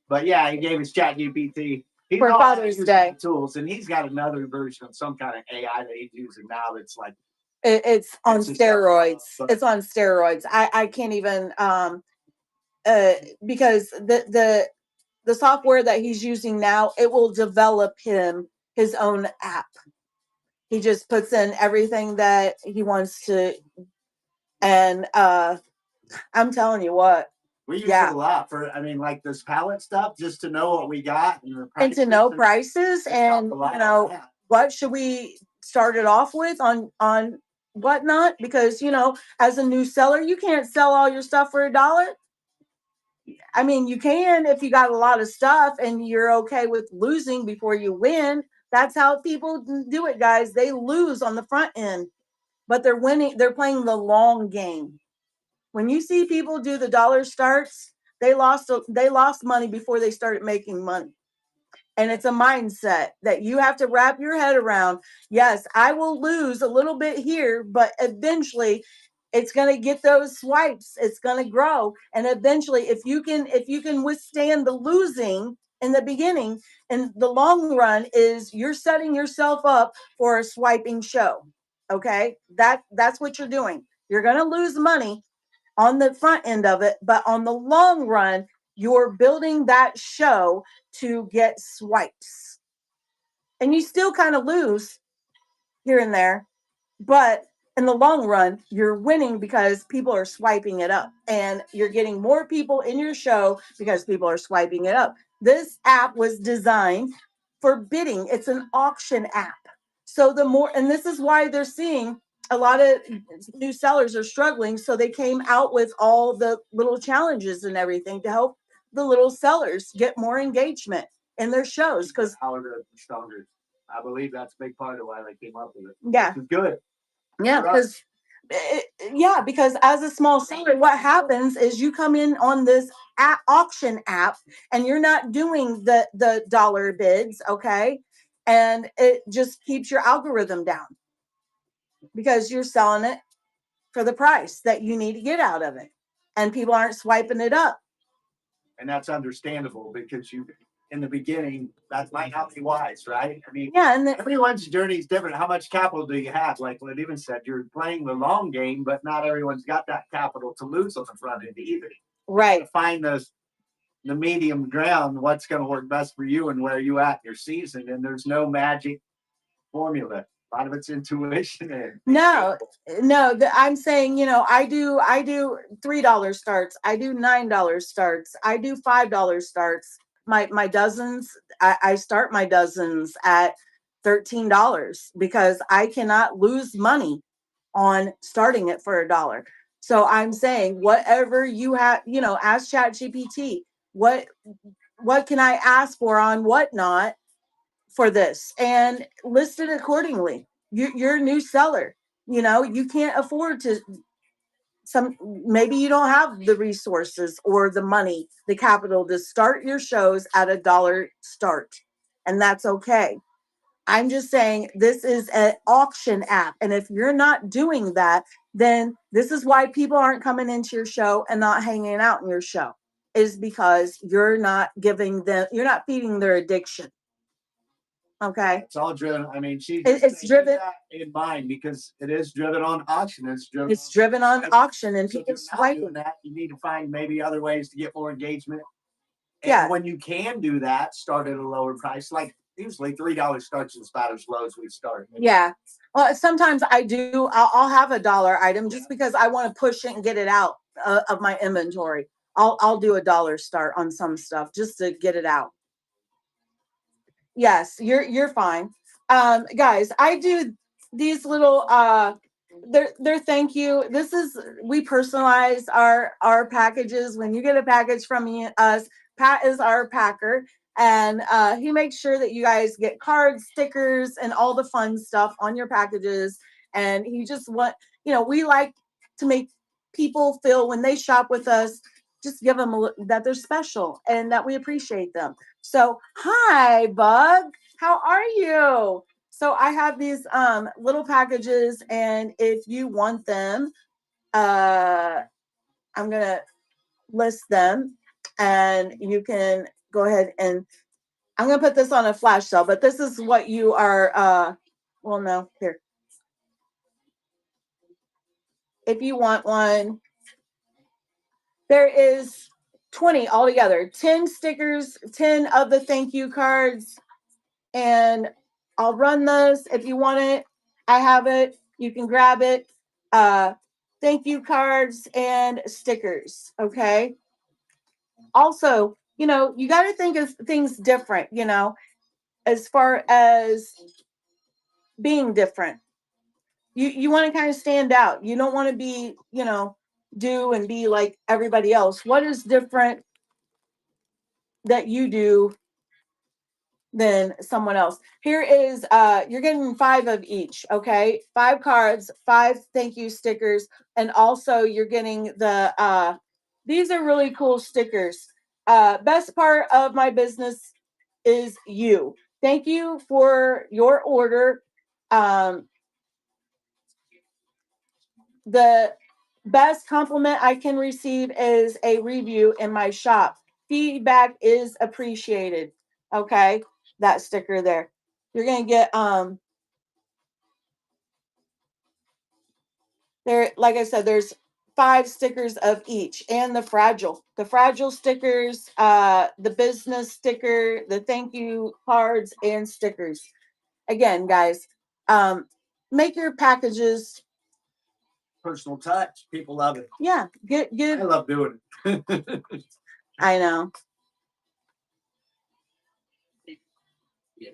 but yeah, he gave us ChatGPT. For Father's Day tools, and he's got another version of some kind of AI that he's using now that's like it's on steroids. It's on steroids. I can't even because the software that he's using now, it will develop him his own app. He just puts in everything that he wants to, and I'm telling you what. We use it a lot for, like this pallet stuff, just to know what we got and to know prices, and what should we start it off with on whatnot, because as a new seller, you can't sell all your stuff for $1. I mean, you can if you got a lot of stuff and you're okay with losing before you win. That's how people do it, guys. They lose on the front end, but they're winning. They're playing the long game. When you see people do the dollar starts, they lost money before they started making money. And it's a mindset that you have to wrap your head around. Yes, I will lose a little bit here, but eventually it's going to get those swipes. It's going to grow. And eventually, if you can withstand the losing in the beginning, in the long run, is you're setting yourself up for a swiping show. Okay? That's what you're doing. You're going to lose money on the front end of it, but on the long run, you're building that show to get swipes. And you still kind of lose here and there, but in the long run, you're winning because people are swiping it up, and you're getting more people in your show because people are swiping it up. This app was designed for bidding. It's an auction app. So and this is why they're seeing a lot of new sellers are struggling. So they came out with all the little challenges and everything to help the little sellers get more engagement in their shows. Because I believe that's a big part of why they came up with it. Yeah. It's good. Yeah, because as a small seller, what happens is you come in on this auction app and you're not doing the dollar bids, okay? And it just keeps your algorithm down because you're selling it for the price that you need to get out of it, and people aren't swiping it up. And that's understandable because in the beginning, that might not be wise, right? I mean, everyone's journey is different. How much capital do you have? Like what even said, you're playing the long game, but not everyone's got that capital to lose on the front end either. Right. Find the medium ground, what's going to work best for you and where you at in your season. And there's no magic formula. A lot of it's intuition. I'm saying, I do $3 starts. I do $9 starts. I do $5 starts. My dozens, I start my dozens at $13 because I cannot lose money on starting it for $1. So I'm saying whatever you have, ask ChatGPT, what can I ask for on whatnot, for this and list it accordingly. You're a new seller. You know, you can't afford to maybe you don't have the resources or the money, the capital to start your shows at $1 start. And that's okay. I'm just saying this is an auction app. And if you're not doing that, then this is why people aren't coming into your show and not hanging out in your show, is because you're not giving them, you're not feeding their addiction. Okay. It's all driven. I mean, it's driven that in mind because it is driven on auction. It's driven on auction, and so people doing that. You need to find maybe other ways to get more engagement. And yeah. when you can do that, start at a lower price. Like usually $3 starts in Spiders Lows. We start. Yeah. Well, sometimes I do. I'll have $1 item just because I want to push it and get it out of my inventory. I'll do $1 start on some stuff just to get it out. Yes, you're fine. Guys, I do these little they're thank you. This is, we personalize our packages. When you get a package from us, Pat is our packer, and he makes sure that you guys get cards, stickers, and all the fun stuff on your packages. And he just we like to make people feel when they shop with us, just give them that they're special and that we appreciate them. So, hi, Bug. How are you? So I have these little packages, and if you want them, I'm gonna list them, and you can go ahead and I'm gonna put this on a flash sale. But this is what you are. Well, no, here. If you want one, there is 20 altogether. 10 stickers, 10 of the thank you cards, and I'll run those. If you want it, I have it. You can grab it. Thank you cards and stickers. Okay. Also, you got to think of things different, as far as being different. You want to kind of stand out. You don't want to be, do and be like everybody else. What is different that you do than someone else? Here is you're getting 5 of each. Okay, 5 cards, 5 thank you stickers, and also you're getting the these are really cool stickers. Best part of my business is you. Thank you for your order. The best compliment I can receive is a review in my shop. Feedback is appreciated. Okay, that sticker there. You're gonna get there, like I said, there's 5 stickers of each, and the fragile stickers, the business sticker, the thank you cards and stickers. Again, guys, make your packages personal touch. People love it. Yeah, get. I love doing it. I know. Yeah.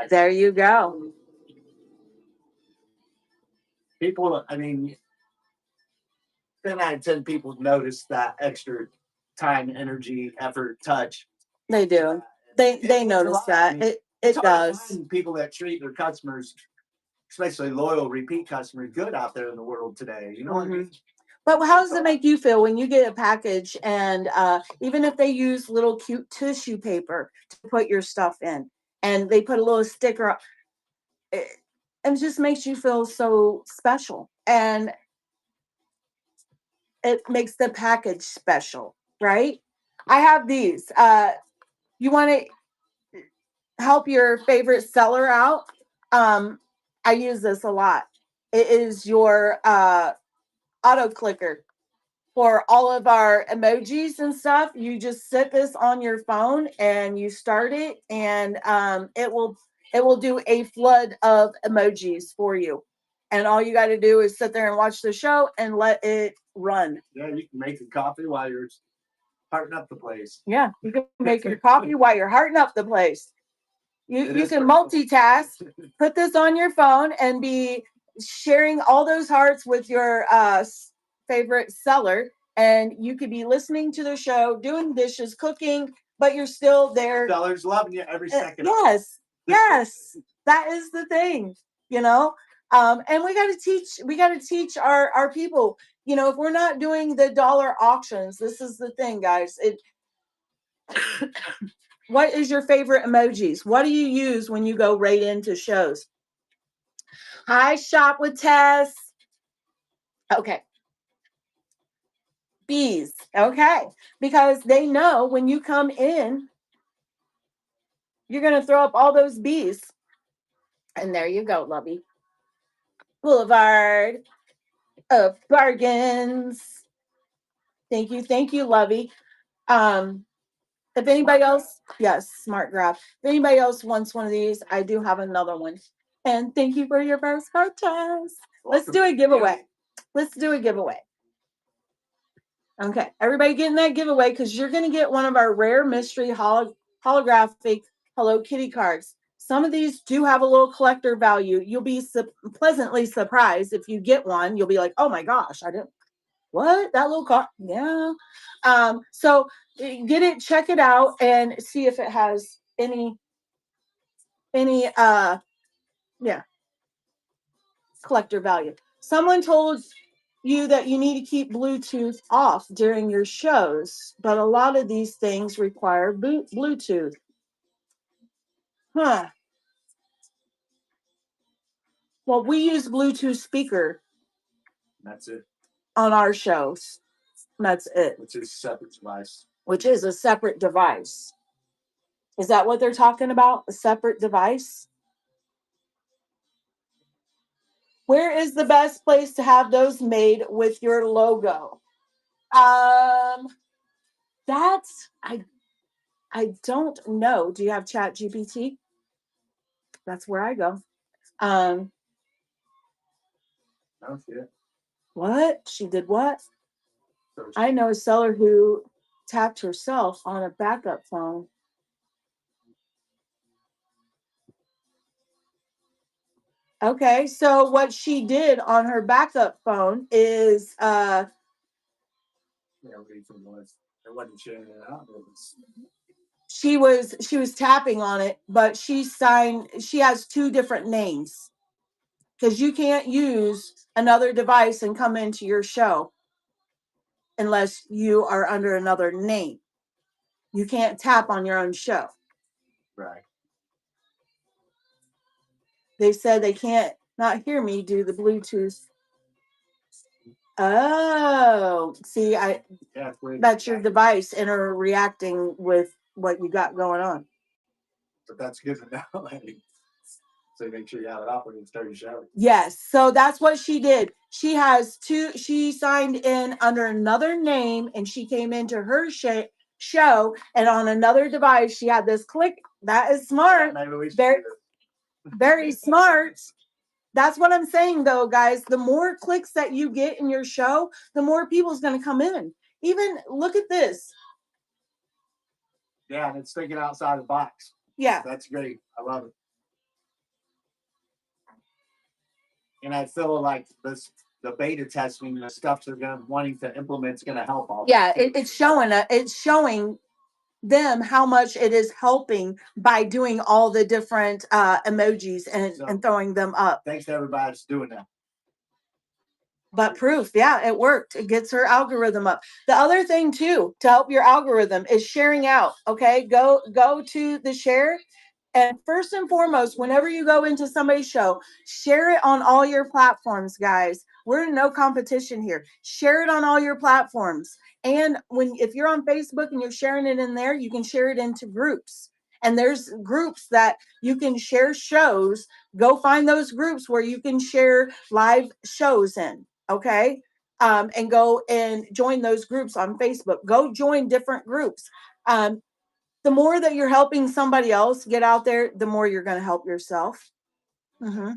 There you go. People, I mean, 10 out of 10 people notice that extra time, energy, effort, touch. They do. They notice that. It does. People that treat their customers, especially loyal repeat customers, good out there in the world today. You know what I mean? But how does it make you feel when you get a package, and even if they use little cute tissue paper to put your stuff in, and they put a little sticker, it just makes you feel so special, and it makes the package special, right? I have these. You want to help your favorite seller out? I use this a lot. It is your auto clicker for all of our emojis and stuff. You just set this on your phone and you start it, and it will do a flood of emojis for you. And all you got to do is sit there and watch the show and let it run. Yeah, you can make a coffee while you're hearting up the place. Yeah, you can make your coffee while you're hearting up the place. You can multitask, put this on your phone, and be sharing all those hearts with your favorite seller. And you could be listening to the show, doing dishes, cooking, but you're still there. Sellers loving you every second. Yes, yes, that is the thing, you know. And we got to teach our people. You know, if we're not doing the dollar auctions, this is the thing, guys. What is your favorite emojis? What do you use when you go right into shows? Hi, Shop with Tess. Okay. Bees. Okay. Because they know when you come in, you're going to throw up all those bees. And there you go, Lovey. Boulevard of Bargains. Thank you, Lovey. If anybody else, yes, Smart Graph. If anybody else wants one of these, I do have another one. And thank you for your first card, Tess. Let's do a giveaway. Let's do a giveaway. Okay, everybody getting that giveaway because you're going to get one of our rare mystery holographic Hello Kitty cards. Some of these do have a little collector value. You'll be pleasantly surprised if you get one. You'll be like, oh my gosh, I didn't. What? That little card? Yeah. So get it, check it out, and see if it has any collector value. Someone told you that you need to keep Bluetooth off during your shows, but a lot of these things require Bluetooth. Huh. Well, we use Bluetooth speaker. That's it. On our shows. That's it. Which is a separate device. Which is a separate device. Is that what they're talking about? A separate device? Where is the best place to have those made with your logo? That's I don't know. Do you have Chat GPT? That's where I go. Oh shit. What? She did what? I know a seller who tapped herself on a backup phone. Okay, so what she did on her backup phone is she was tapping on it, but she has two different names. Because you can't use another device and come into your show unless you are under another name. You can't tap on your own show. Right. They said they can't not hear me do the Bluetooth. Oh, see, that's your device interacting with what you got going on. But that's good to know. So make sure you have it off when you start your show. Yes, so that's what she did. She signed in under another name, and she came into her show, and on another device, she had this click. That is smart. Very smart. That's what I'm saying, though, guys. The more clicks that you get in your show, the more people's going to come in. Even look at this. Yeah, and it's thinking outside the box. Yeah. That's great. I love it. And I feel like the beta testing, the stuff they're wanting to implement is going to help all. Yeah, it's showing them how much it is helping by doing all the different emojis and throwing them up. Thanks to everybody that's doing that. But proof, yeah, it worked. It gets her algorithm up. The other thing too, to help your algorithm is sharing out. Okay, go to the share. And first and foremost, whenever you go into somebody's show, share it on all your platforms, guys. We're in no competition here. Share it on all your platforms. And if you're on Facebook and you're sharing it in there, you can share it into groups. And there's groups that you can share shows. Go find those groups where you can share live shows in. Okay. And go and join those groups on Facebook. Go join different groups. The more that you're helping somebody else get out there, the more you're going to help yourself. Mm-hmm.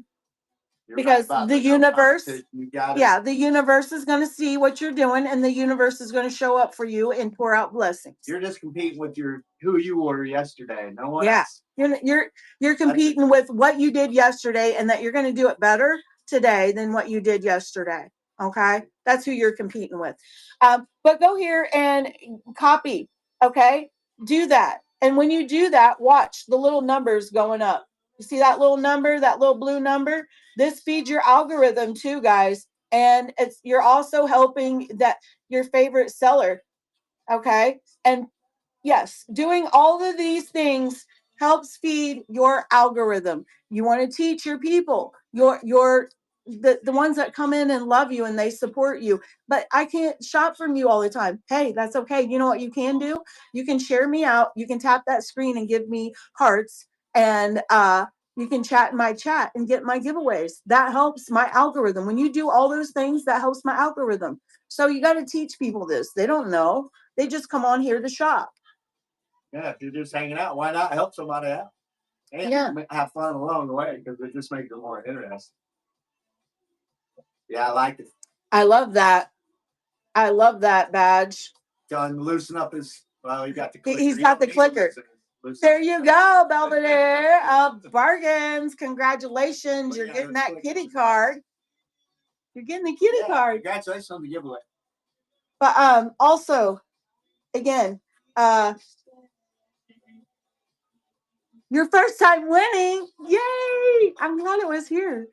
Because the universe, the universe is going to see what you're doing, and the universe is going to show up for you and pour out blessings. You're just competing with who you were yesterday. No one else. You're competing with what you did yesterday, and that you're going to do it better today than what you did yesterday. Okay, that's who you're competing with. But go here and copy. Okay. Do that. And when you do that, watch the little numbers going up. You see that little number, that little blue number? This feeds your algorithm too, guys. And it's you're also helping that your favorite seller. Okay. And yes, doing all of these things helps feed your algorithm. You want to teach your people, the ones that come in and love you and they support you. But I can't shop from you all the time. Hey, that's okay. You know what you can do? You can share me out. You can tap that screen and give me hearts, and you can chat in my chat and get my giveaways. That helps my algorithm. When you do all those things, that helps my algorithm. So you got to teach people this. They don't know. They just come on here to shop. Yeah, if you're just hanging out, why not help somebody out? And have fun along the way, because it just makes it more interesting. Yeah, I like it. I love that. I love that badge. John, loosen up his. Well, he got the clicker. He's got the clicker. There you go, Belvedere. Bargains. Congratulations. You're getting that kitty card. You're getting the kitty card. Congratulations on the giveaway. But also, again, your first time winning. Yay! I'm glad it was here.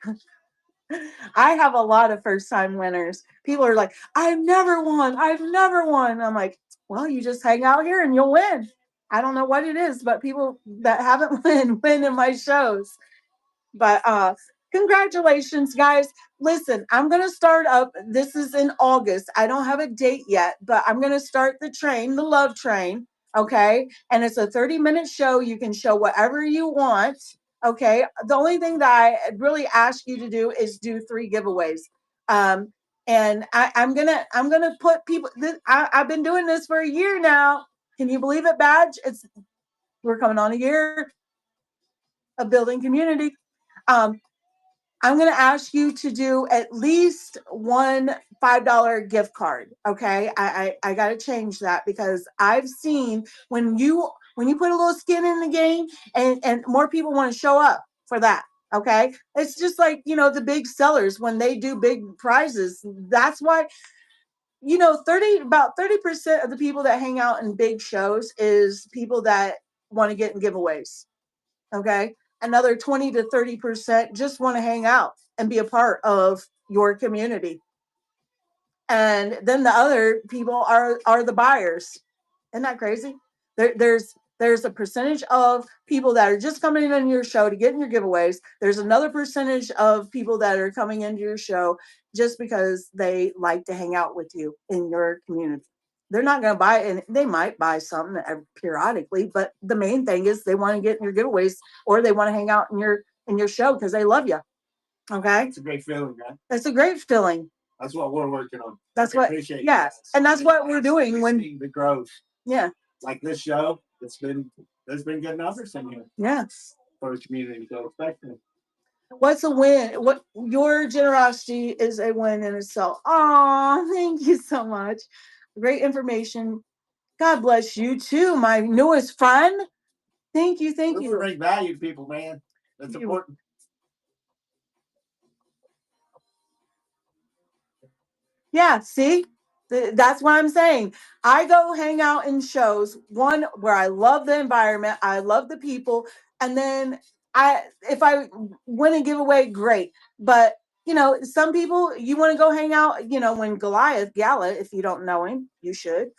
I have a lot of first time winners. People are like, I've never won. I've never won. I'm like, well, you just hang out here and you'll win. I don't know what it is, but people that haven't win in my shows. But congratulations, guys. Listen, I'm going to start up. This is in August. I don't have a date yet, but I'm going to start the train, the love train. Okay. And it's a 30-minute show. You can show whatever you want. Okay. The only thing that I really ask you to do is do 3 giveaways. And I'm gonna put people. I've been doing this for a year now. Can you believe it, Badge? We're coming on a year of building community. I'm going to ask you to do at least one $5 gift card. Okay. I got to change that because I've seen when you put a little skin in the game and more people want to show up for that. Okay. It's just like, the big sellers, when they do big prizes, that's why, about 30% of the people that hang out in big shows is people that want to get in giveaways. Okay. Another 20 to 30% just want to hang out and be a part of your community. And then the other people are the buyers. Isn't that crazy? There's a percentage of people that are just coming in on your show to get in your giveaways. There's another percentage of people that are coming into your show just because they like to hang out with you in your community. They're not going to buy it, and they might buy something periodically, but the main thing is they want to get in your giveaways or they want to hang out in your show because they love you. Okay, it's a great feeling, man. It's a great feeling. That's what we're working on. That's what. Yeah, and that's what we're doing when the growth. Yeah, like this show. There's been good numbers in here. Yes, for the community, so expect. What's a win? What your generosity is a win in itself. Oh, thank you so much. Great information. God bless you too, my newest friend. Thank you. We bring value to people, man. That's important. Yeah, see? That's what I'm saying. I go hang out in shows, one where I love the environment, I love the people, and then if I win a giveaway, great. But some people you want to go hang out. When Goliath Gala, if you don't know him, you should.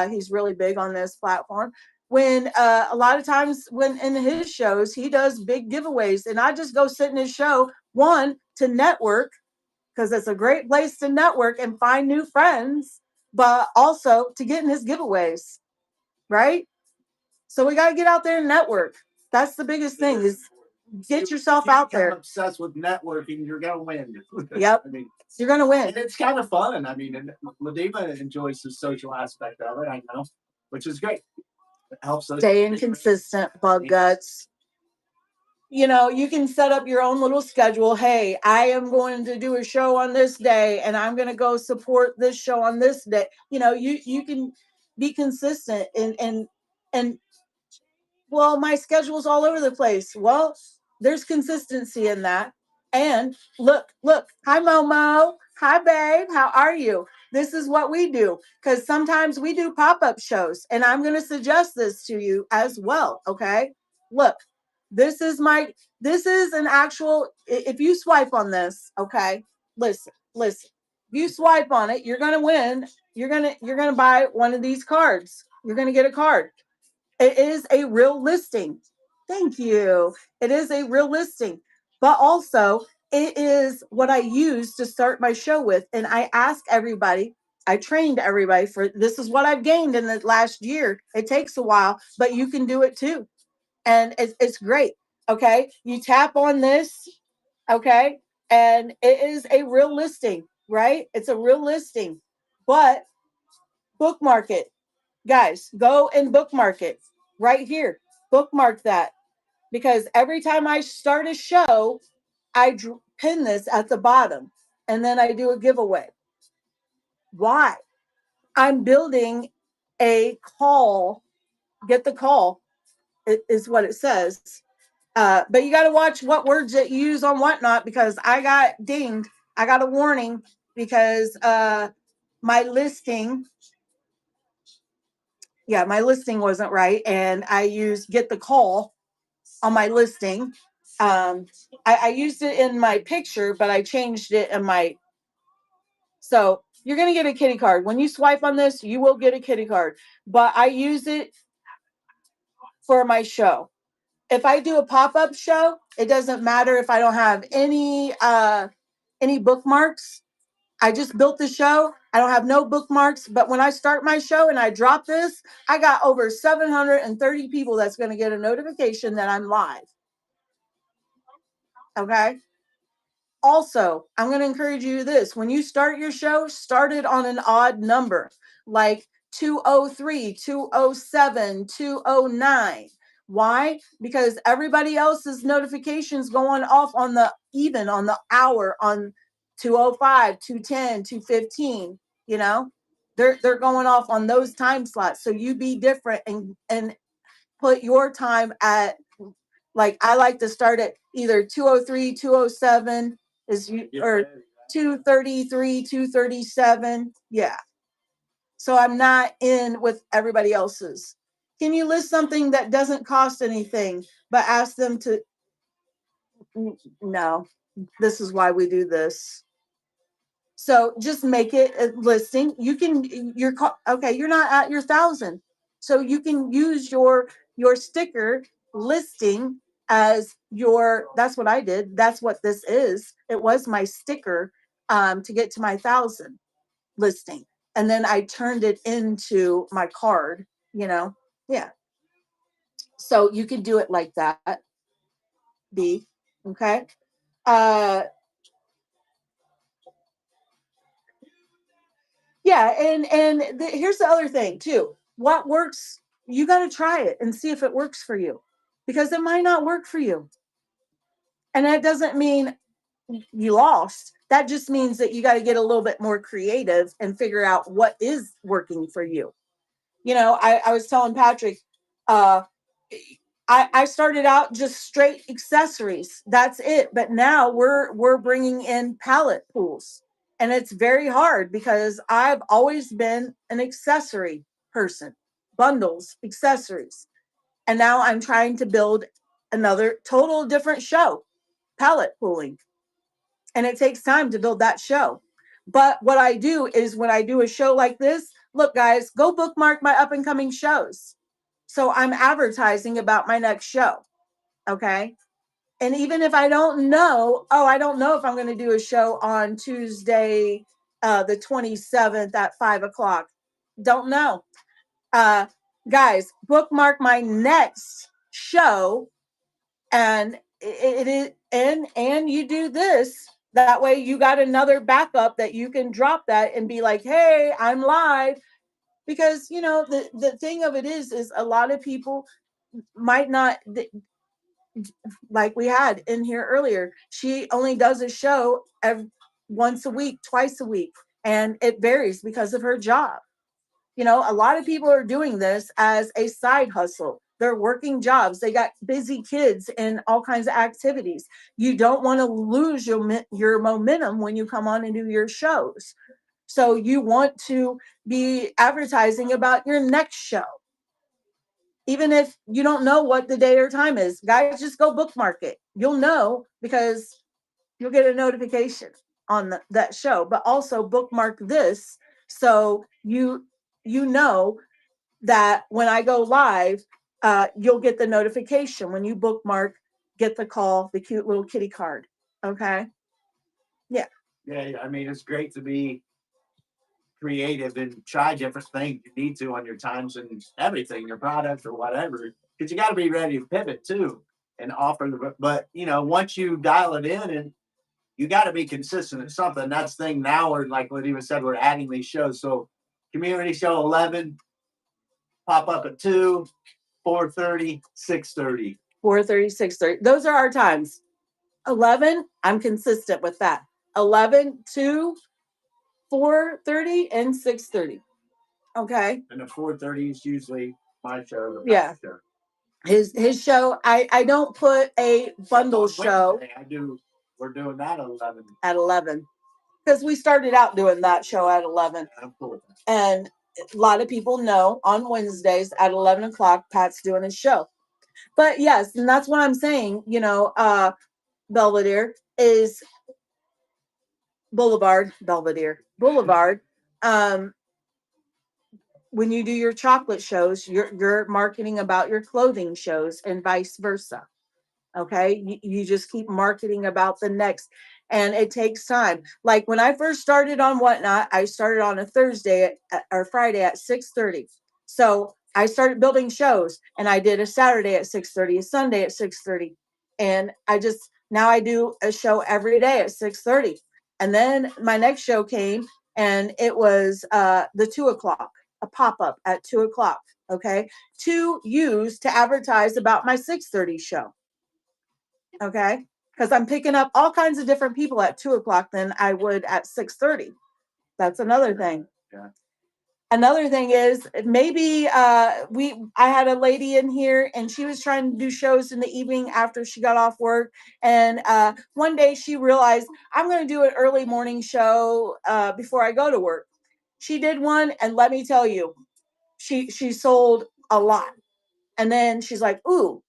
He's really big on this platform. When a lot of times when in his shows, he does big giveaways, and I just go sit in his show, one, to network, because it's a great place to network and find new friends, but also to get in his giveaways, right? So we got to get out there and network. That's the biggest thing is get yourself out there. Obsessed with networking, you're gonna win. Yep, you're gonna win. And it's kind of fun. I mean, and Ladima enjoys the social aspect of it. I know, which is great. It helps us stay inconsistent, bug guts. You can set up your own little schedule. Hey, I am going to do a show on this day and I'm going to go support this show on this day. You can be consistent and well, my schedule's all over the place. Well, there's consistency in that. And look, hi Momo. Hi, babe. How are you? This is what we do because sometimes we do pop up shows, and I'm going to suggest this to you as well. Okay. Look, this is my, this is an actual, if you swipe on this, okay, listen. If you swipe on it, you're going to win. You're going to buy one of these cards. You're going to get a card. It is a real listing. Thank you. It is a real listing, but also it is what I use to start my show with. And I ask everybody, I trained everybody for this is what I've gained in the last year. It takes a while, but you can do it too. And it's great. Okay. You tap on this. Okay. And it is a real listing, right? It's a real listing, but bookmark it. Guys, go and bookmark it right here. Bookmark that because every time I start a show, I pin this at the bottom and then I do a giveaway. Why? I'm building a call. Get the call is what it says. But you got to watch what words that you use on whatnot because I got dinged. I got a warning because my listing, my listing wasn't right. And I used get the call on my listing. I used it in my picture, but I changed it in my. So you're going to get a kitty card. When you swipe on this, you will get a kitty card. But I use it for my show. If I do a pop-up show, it doesn't matter if I don't have any bookmarks. I just built the show. I don't have no bookmarks, but when I start my show and I drop this, I got over 730 people that's going to get a notification that I'm live. Okay? Also, I'm going to encourage you to this. When you start your show, start it on an odd number, like 203, 207, 209. Why? Because everybody else's notifications going off on the even on the hour on 205, 210, 215, you know? They're going off on those time slots. So you be different and put your time at, like, I like to start at either 203, 207 is you or 233, 237. Yeah. So I'm not in with everybody else's. Can you list something that doesn't cost anything, but ask them to? No, this is why we do this. So just make it a listing. You can okay, you're not at your 1,000. So you can use your sticker listing as your, that's what I did. That's what this is. It was my sticker to get to my 1,000 listing. And then I turned it into my card, you know. Yeah. So you can do it like that. B. Okay. Uh Yeah, and here's the other thing too. What works, you got to try it and see if it works for you, because it might not work for you. And that doesn't mean you lost. That just means that you got to get a little bit more creative and figure out what is working for you. You know, I was telling Patrick, uh, I started out just straight accessories. That's it. But now we're bringing in pallet pools, and it's very hard because I've always been an accessory person, bundles, accessories, and now I'm trying to build another total different show, pallet pooling, and it takes time to build that show. But what I do is when I do a show like this, look, guys, go bookmark my up and coming shows. So I'm advertising about my next show. Okay. And even if I don't know, I don't know if I'm going to do a show on Tuesday, the 27th at 5 o'clock. Don't know. Uh, Guys, bookmark my next show, and it is, and you do this. That way you got another backup that you can drop that and be like, hey, I'm live. Because, you know, the thing of it is a lot of people might not, like we had in here earlier, she only does a show once a week, twice a week, and it varies because of her job. You know, a lot of people are doing this as a side hustle. They're working jobs. They got busy kids and all kinds of activities. You don't want to lose your momentum when you come on and do your shows. So you want to be advertising about your next show. Even if you don't know what the day or time is, guys, just go bookmark it. You'll know because you'll get a notification on that show. But also bookmark this so you know that when I go live, you'll get the notification. When you bookmark, get the call, the cute little kitty card. Okay. Yeah. Yeah, I mean, it's great to be creative and try different things you need to on your times and everything, your product or whatever. Because you got to be ready to pivot too and offer the. But you know, once you dial it in, and you got to be consistent at something. That's the thing now. We're like what even said, we're adding these shows. So community show 11, pop up at 2, 4:30, 6:30. 4:30, 6:30. Those are our times. 11, I'm consistent with that. 11, 2, 4:30, and 6:30. Okay. And the 4:30 is usually my show. Yeah. Show. His show. I don't put a bundle show. We're doing that at 11. At 11. Because we started out doing that show at 11. I'm cool with that. And a lot of people know on Wednesdays at 11 o'clock, Pat's doing his show. But yes, and that's what I'm saying, you know, Belvedere is Boulevard. When you do your chocolate shows, you're marketing about your clothing shows and vice versa. Okay. You just keep marketing about the next, and it takes time. Like when I first started on Whatnot, I started on a Thursday or Friday at 6:30. So I started building shows, and I did a Saturday at 6:30, a Sunday at 6:30. And now I do a show every day at 6:30. And then my next show came, and it was the 2 o'clock, a pop-up at 2 o'clock. Okay. To use to advertise about my 6:30 show. Okay. Because I'm picking up all kinds of different people at 2 o'clock than I would at 6:30. That's another thing. Yeah. Another thing is maybe I had a lady in here, and she was trying to do shows in the evening after she got off work. And one day she realized, I'm going to do an early morning show before I go to work. She did one, and let me tell you, she sold a lot. And then she's like, ooh,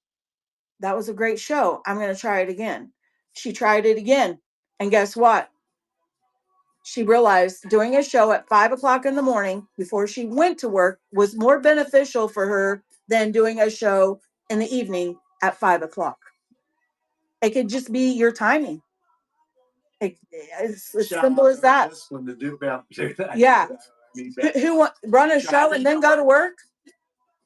that was a great show. I'm going to try it again. She tried it again. And guess what? She realized doing a show at 5 o'clock in the morning before she went to work was more beneficial for her than doing a show in the evening at 5 o'clock. It could just be your timing. It's as simple as that. Yeah. Who run a show and then go to work?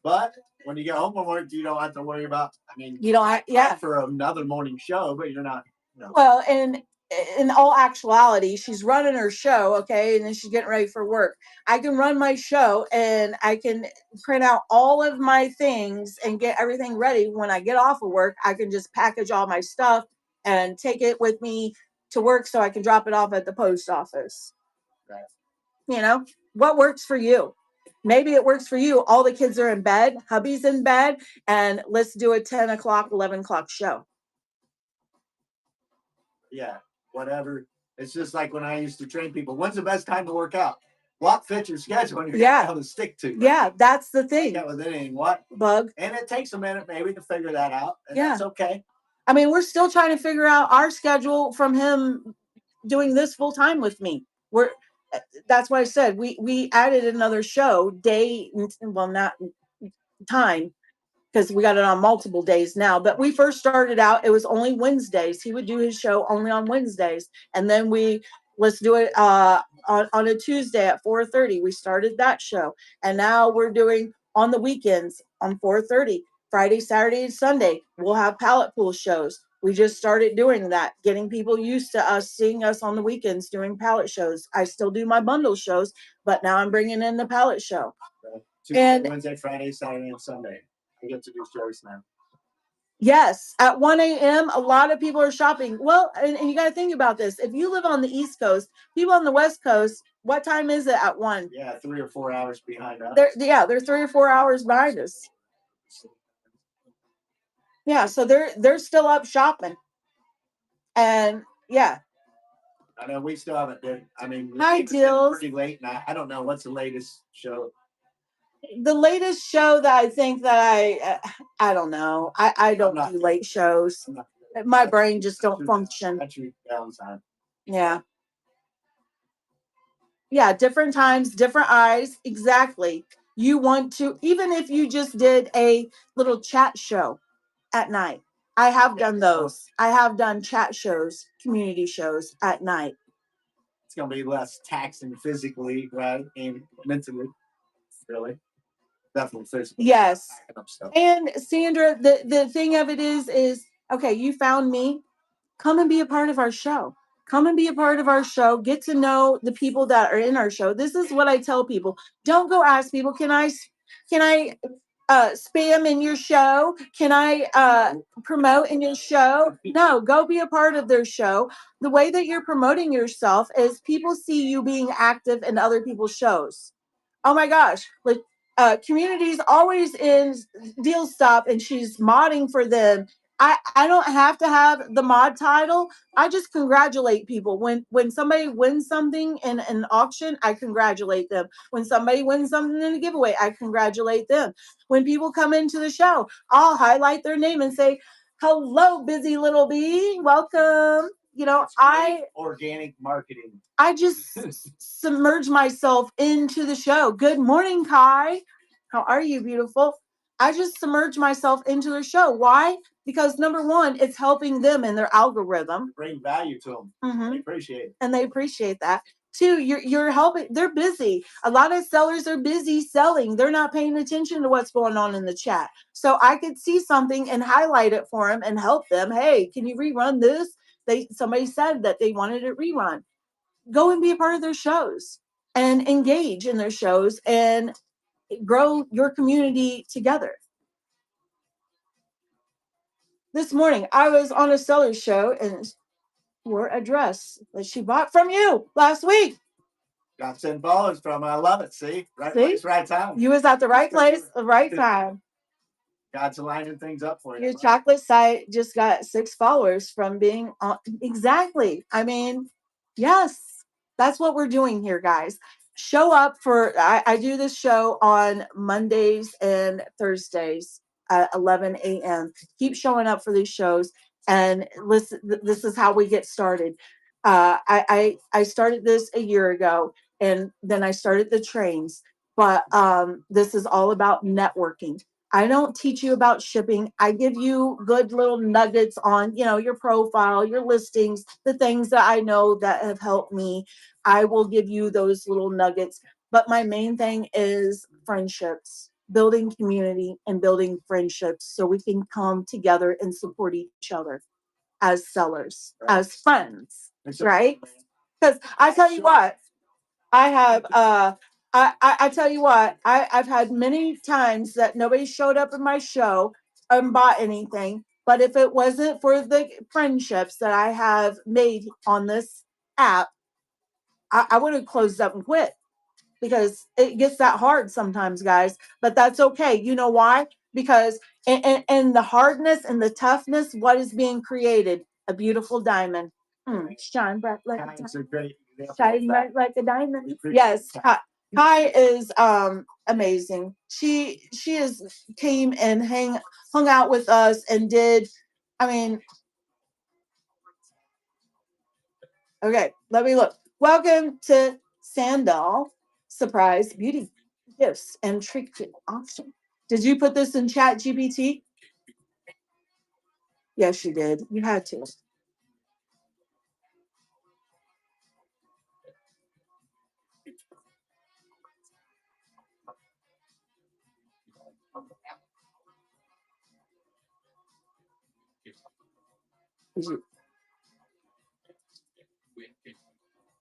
But when you get home from work, you don't have to worry about. I mean, you don't. Yeah. For another morning show, but you're not. No. Well, and in all actuality, she's running her show, okay, and then she's getting ready for work. I can run my show, and I can print out all of my things and get everything ready. When I get off of work, I can just package all my stuff and take it with me to work so I can drop it off at the post office. Right. You know, what works for you? Maybe it works for you. All the kids are in bed, hubby's in bed, and let's do a 10 o'clock, 11 o'clock show. Yeah, whatever. It's just like when I used to train people. When's the best time to work out? What fits your schedule and you're able to stick to? Yeah, that's the thing. That with anything. What? Bug. And it takes a minute maybe to figure that out. And that's okay. I mean, we're still trying to figure out our schedule from him doing this full time with me. That's why I said we added another show day. Well, not time, because we got it on multiple days now. But we first started out, it was only Wednesdays. He would do his show only on Wednesdays. And then let's do it on a Tuesday at 4:30. We started that show. And now we're doing on the weekends on 4:30. Friday, Saturday, and Sunday, we'll have pallet pool shows. We just started doing that, getting people used to us, seeing us on the weekends doing pallet shows. I still do my bundle shows, but now I'm bringing in the pallet show. And Wednesday, Friday, Saturday, and Sunday. I get to do shows now. Yes, at 1 a.m., a lot of people are shopping. Well, and you got to think about this. If you live on the East Coast, people on the West Coast, what time is it at 1? Yeah, 3 or 4 hours behind us. They're 3 or 4 hours behind us. Yeah, so they're still up shopping. And yeah. I know we still haven't done. I mean, Hi, it's Dills. pretty late, and I don't know what's the latest show. The latest show that I think that I don't know. I don't do late shows. My brain just don't function. That's your downside. Yeah. Yeah, different times, different eyes. Exactly. You want to, even if you just did a little chat show at night. I have done those. I have done chat shows, community shows at night. It's going to be less taxing physically, right? And mentally. Really. Definitely physically. Yes. And Sandra, the thing of it is, okay, you found me. Come and be a part of our show. Come and be a part of our show. Get to know the people that are in our show. This is what I tell people. Don't go ask people, can I spam in your show? Can I promote in your show? No, go be a part of their show. The way that you're promoting yourself is people see you being active in other people's shows. Oh my gosh, like community's always in Deal Stop and she's modding for them. I don't have to have the mod title. I just congratulate people. When somebody wins something in an auction, I congratulate them. When somebody wins something in a giveaway, I congratulate them. When people come into the show, I'll highlight their name and say, "Hello, busy little bee. Welcome." You know, organic marketing. I just submerge myself into the show. Good morning, Kai. How are you, beautiful? I just submerge myself into the show. Why? Because number one, it's helping them in their algorithm. Bring value to them. Mm-hmm. They appreciate it. And they appreciate that. Two, you're helping. They're busy. A lot of sellers are busy selling. They're not paying attention to what's going on in the chat. So I could see something and highlight it for them and help them. Hey, can you rerun this? Somebody said that they wanted it rerun. Go and be a part of their shows and engage in their shows and grow your community together. This morning, I was on a seller's show and wore a dress that she bought from you last week. Got 10 followers from her. I love it. See? Right place, right time. You was at the right place, the right time. God's aligning things up for you. Your chocolate site just got 6 followers from being on. Exactly. I mean, yes, that's what we're doing here, guys. Show up for, I do this show on Mondays and Thursdays at 11 a.m. Keep showing up for these shows and listen. This is how we get started. I started this a year ago and then I started the trains, but this is all about networking. I don't teach you about shipping. I give you good little nuggets on, your profile, your listings, the things that I know that have helped me. I will give you those little nuggets. But my main thing is friendships, building community and building friendships so we can come together and support each other as sellers, as friends, right? Because I tell you what, I have I tell you what, I've had many times that nobody showed up in my show and bought anything. But if it wasn't for the friendships that I have made on this app, I would have closed up and quit because it gets that hard sometimes, guys. But that's okay. You know why? Because in the hardness and the toughness, what is being created? A beautiful diamond. Shine bright like a diamond. Shine bright like a diamond. Yes. Kai is amazing. She is came and hung out with us and did. I mean, okay. Let me look. Welcome to Sandal Surprise Beauty Gifts and Trinket Auction. Did you put this in Chat GPT? Yes, you did. You had to.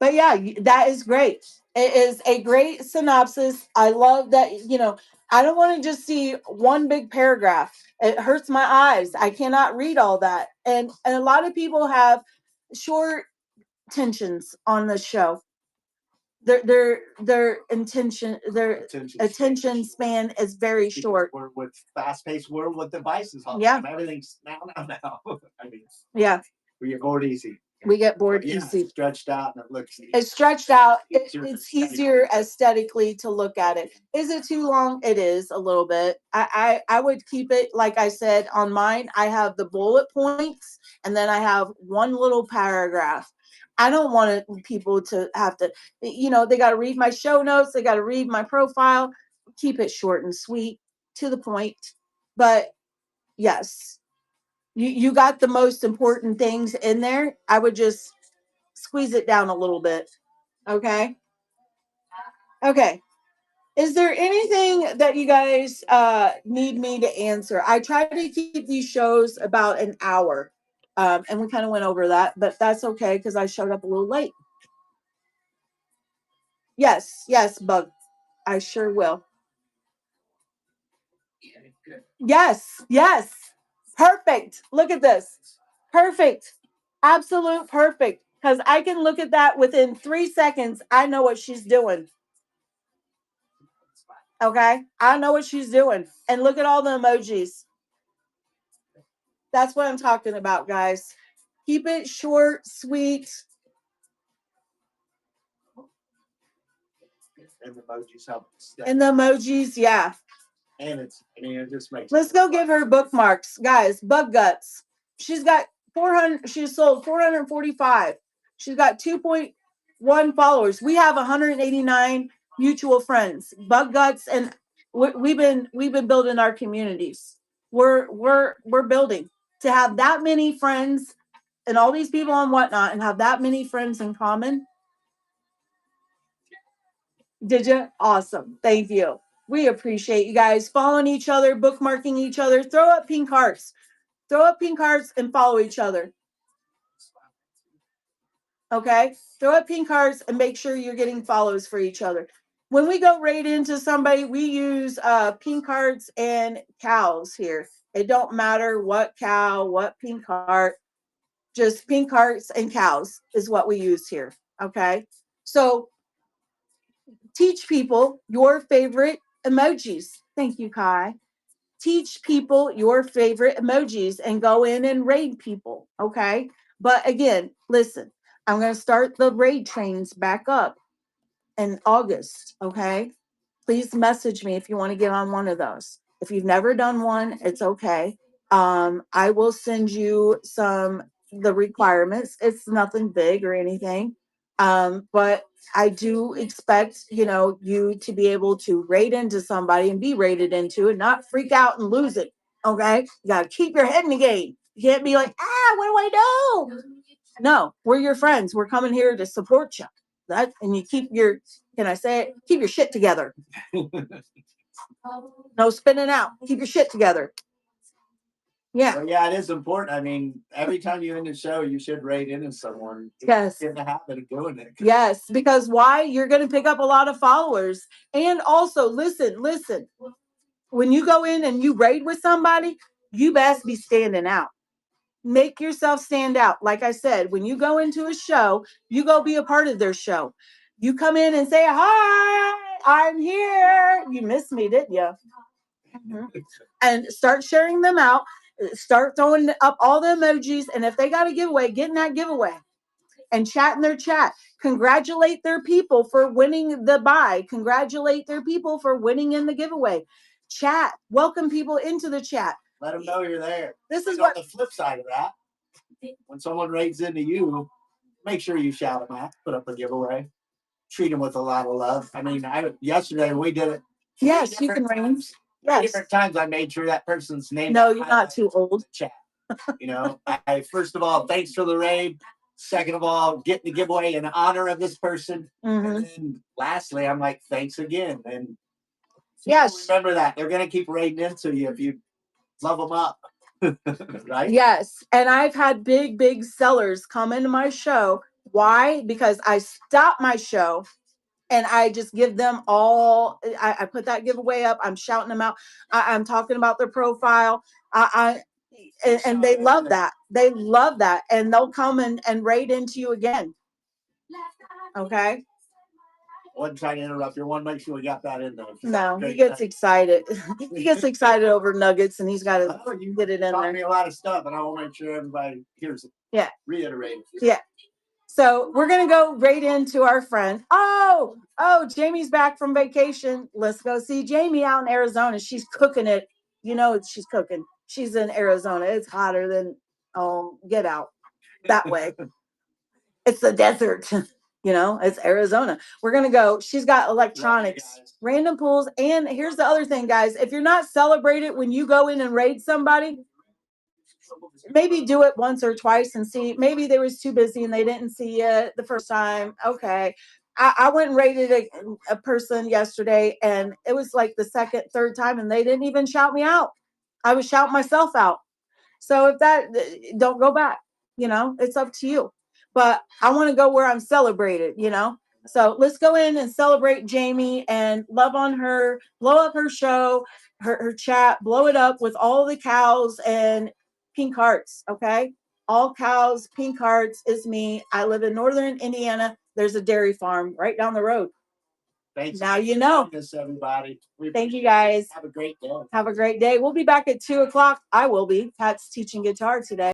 But yeah, that is great. It is a great synopsis. I love that, I don't want to just see one big paragraph. It hurts my eyes. I cannot read all that. And a lot of people have short tensions on the show. their attention span is very Because short. we're with fast-paced world with devices all the Yeah. time. Everything's now. I mean, Yeah, we get bored easy. we get bored But yeah, easy. it's stretched out and it looks. It's stretched out. Easier It's aesthetically. easier aesthetically to look at it. Is it too long? It is a little bit. I would keep it, like I said, on mine. I have the bullet points and then I have one little paragraph. I don't want people to have to, they got to read my show notes. They got to read my profile. Keep it short and sweet, to the point. But yes, you got the most important things in there. I would just squeeze it down a little bit. Okay. Okay. Is there anything that you guys need me to answer? I try to keep these shows about an hour. And we kind of went over that, but that's okay because I showed up a little late. Yes, Bug. I sure will. Yes. Perfect. Look at this. Perfect. Absolute perfect. Because I can look at that within 3 seconds. I know what she's doing. Okay. I know what she's doing. And look at all the emojis. That's what I'm talking about, guys. Keep it short, sweet. And the emojis help. And the emojis, yeah. And it just makes. Let's go give her bookmarks, guys. Bug Guts. She's got 400. She's sold 445. She's got 2.1 followers. We have 189 mutual friends. Bug Guts, and we've been building our communities. We're building to have that many friends and all these people and whatnot, and have that many friends in common. Did you? Awesome. Thank you. We appreciate you guys following each other, bookmarking each other. Throw up pink hearts. Throw up pink hearts and follow each other. Okay? Throw up pink hearts and make sure you're getting follows for each other. When we go raid into somebody, we use pink hearts and cows here. It don't matter what cow, what pink heart, just pink hearts and cows is what we use here. Okay? So teach people your favorite emojis. Thank you, Kai. Teach people your favorite emojis and go in and raid people. Okay. But again, listen, I'm going to start the raid trains back up in August. Okay. Please message me if you want to get on one of those. If you've never done one, it's okay. I will send you the requirements. It's nothing big or anything. But I do expect, you to be able to raid into somebody and be raided into and not freak out and lose it. Okay. You got to keep your head in the game. You can't be like, what do I do? No, we're your friends. We're coming here to support you. And you keep your, can I say it? Keep your shit together. No spinning out. Keep your shit together. Yeah. Well, yeah, it is important. I mean, every time you end a show, you should raid into someone. Yes. Get in the habit of doing it. Yes, because why? You're going to pick up a lot of followers. And also, listen. When you go in and you raid with somebody, you best be standing out. Make yourself stand out. Like I said, when you go into a show, you go be a part of their show. You come in and say, "Hi, I'm here." You missed me, didn't you? Mm-hmm. And start sharing them out. Start throwing up all the emojis. And if they got a giveaway, get in that giveaway and chat in their chat. Congratulate their people for winning the buy. Congratulate their people for winning in the giveaway. Chat. Welcome people into the chat. Let them know you're there. This is what on the flip side of that. When someone raids into you, make sure you shout them out. Put up a giveaway. Treat them with a lot of love. I mean, yesterday we did it. Yes, you can range. Yes. Different times I made sure that person's name. No, you're not too old. Chat. I first of all, thanks for the raid. Second of all, get the giveaway in honor of this person. Mm-hmm. And then lastly, I'm like, thanks again. And yes, remember that they're going to keep raiding into you if you love them up. Right? Yes. And I've had big sellers come into my show. Why? Because I stop my show and I just give them all. I put that giveaway up. I'm shouting them out. I'm talking about their profile. And they love that. They love that. And they'll come and raid into you again. Okay. wasn't trying to interrupt you. I want to make sure we got that in there. No, he Great gets thing. excited. He gets excited over nuggets, and he's got to Oh, you get it in taught there. me a lot of stuff, and I want to make sure everybody hears it. Yeah. Reiterate. Yeah. So we're gonna go right into our friend. Oh, Jamie's back from vacation. Let's go see Jamie out in Arizona. She's cooking it. You know, she's cooking. She's in Arizona. It's hotter than get out that way. It's the desert. You know, it's Arizona. We're gonna go. She's got electronics, random pools, and here's the other thing, guys. If you're not celebrated when you go in and raid somebody, maybe do it once or twice and see. Maybe they was too busy and they didn't see you the first time. Okay. I went and rated a person yesterday, and it was like the second, third time, and they didn't even shout me out. I was shouting myself out. So if that, don't go back. You know, it's up to you. But I want to go where I'm celebrated, you know? So let's go in and celebrate Jamie and love on her, blow up her show, her chat, blow it up with all the cows and pink hearts. Okay. All cows, pink hearts is me. I live in northern Indiana. There's a dairy farm right down the road. Thanks. Now you know. This, everybody. Thank you, guys. Have a great day. Have a great day. We'll be back at 2:00. I will be. Pat's teaching guitar today.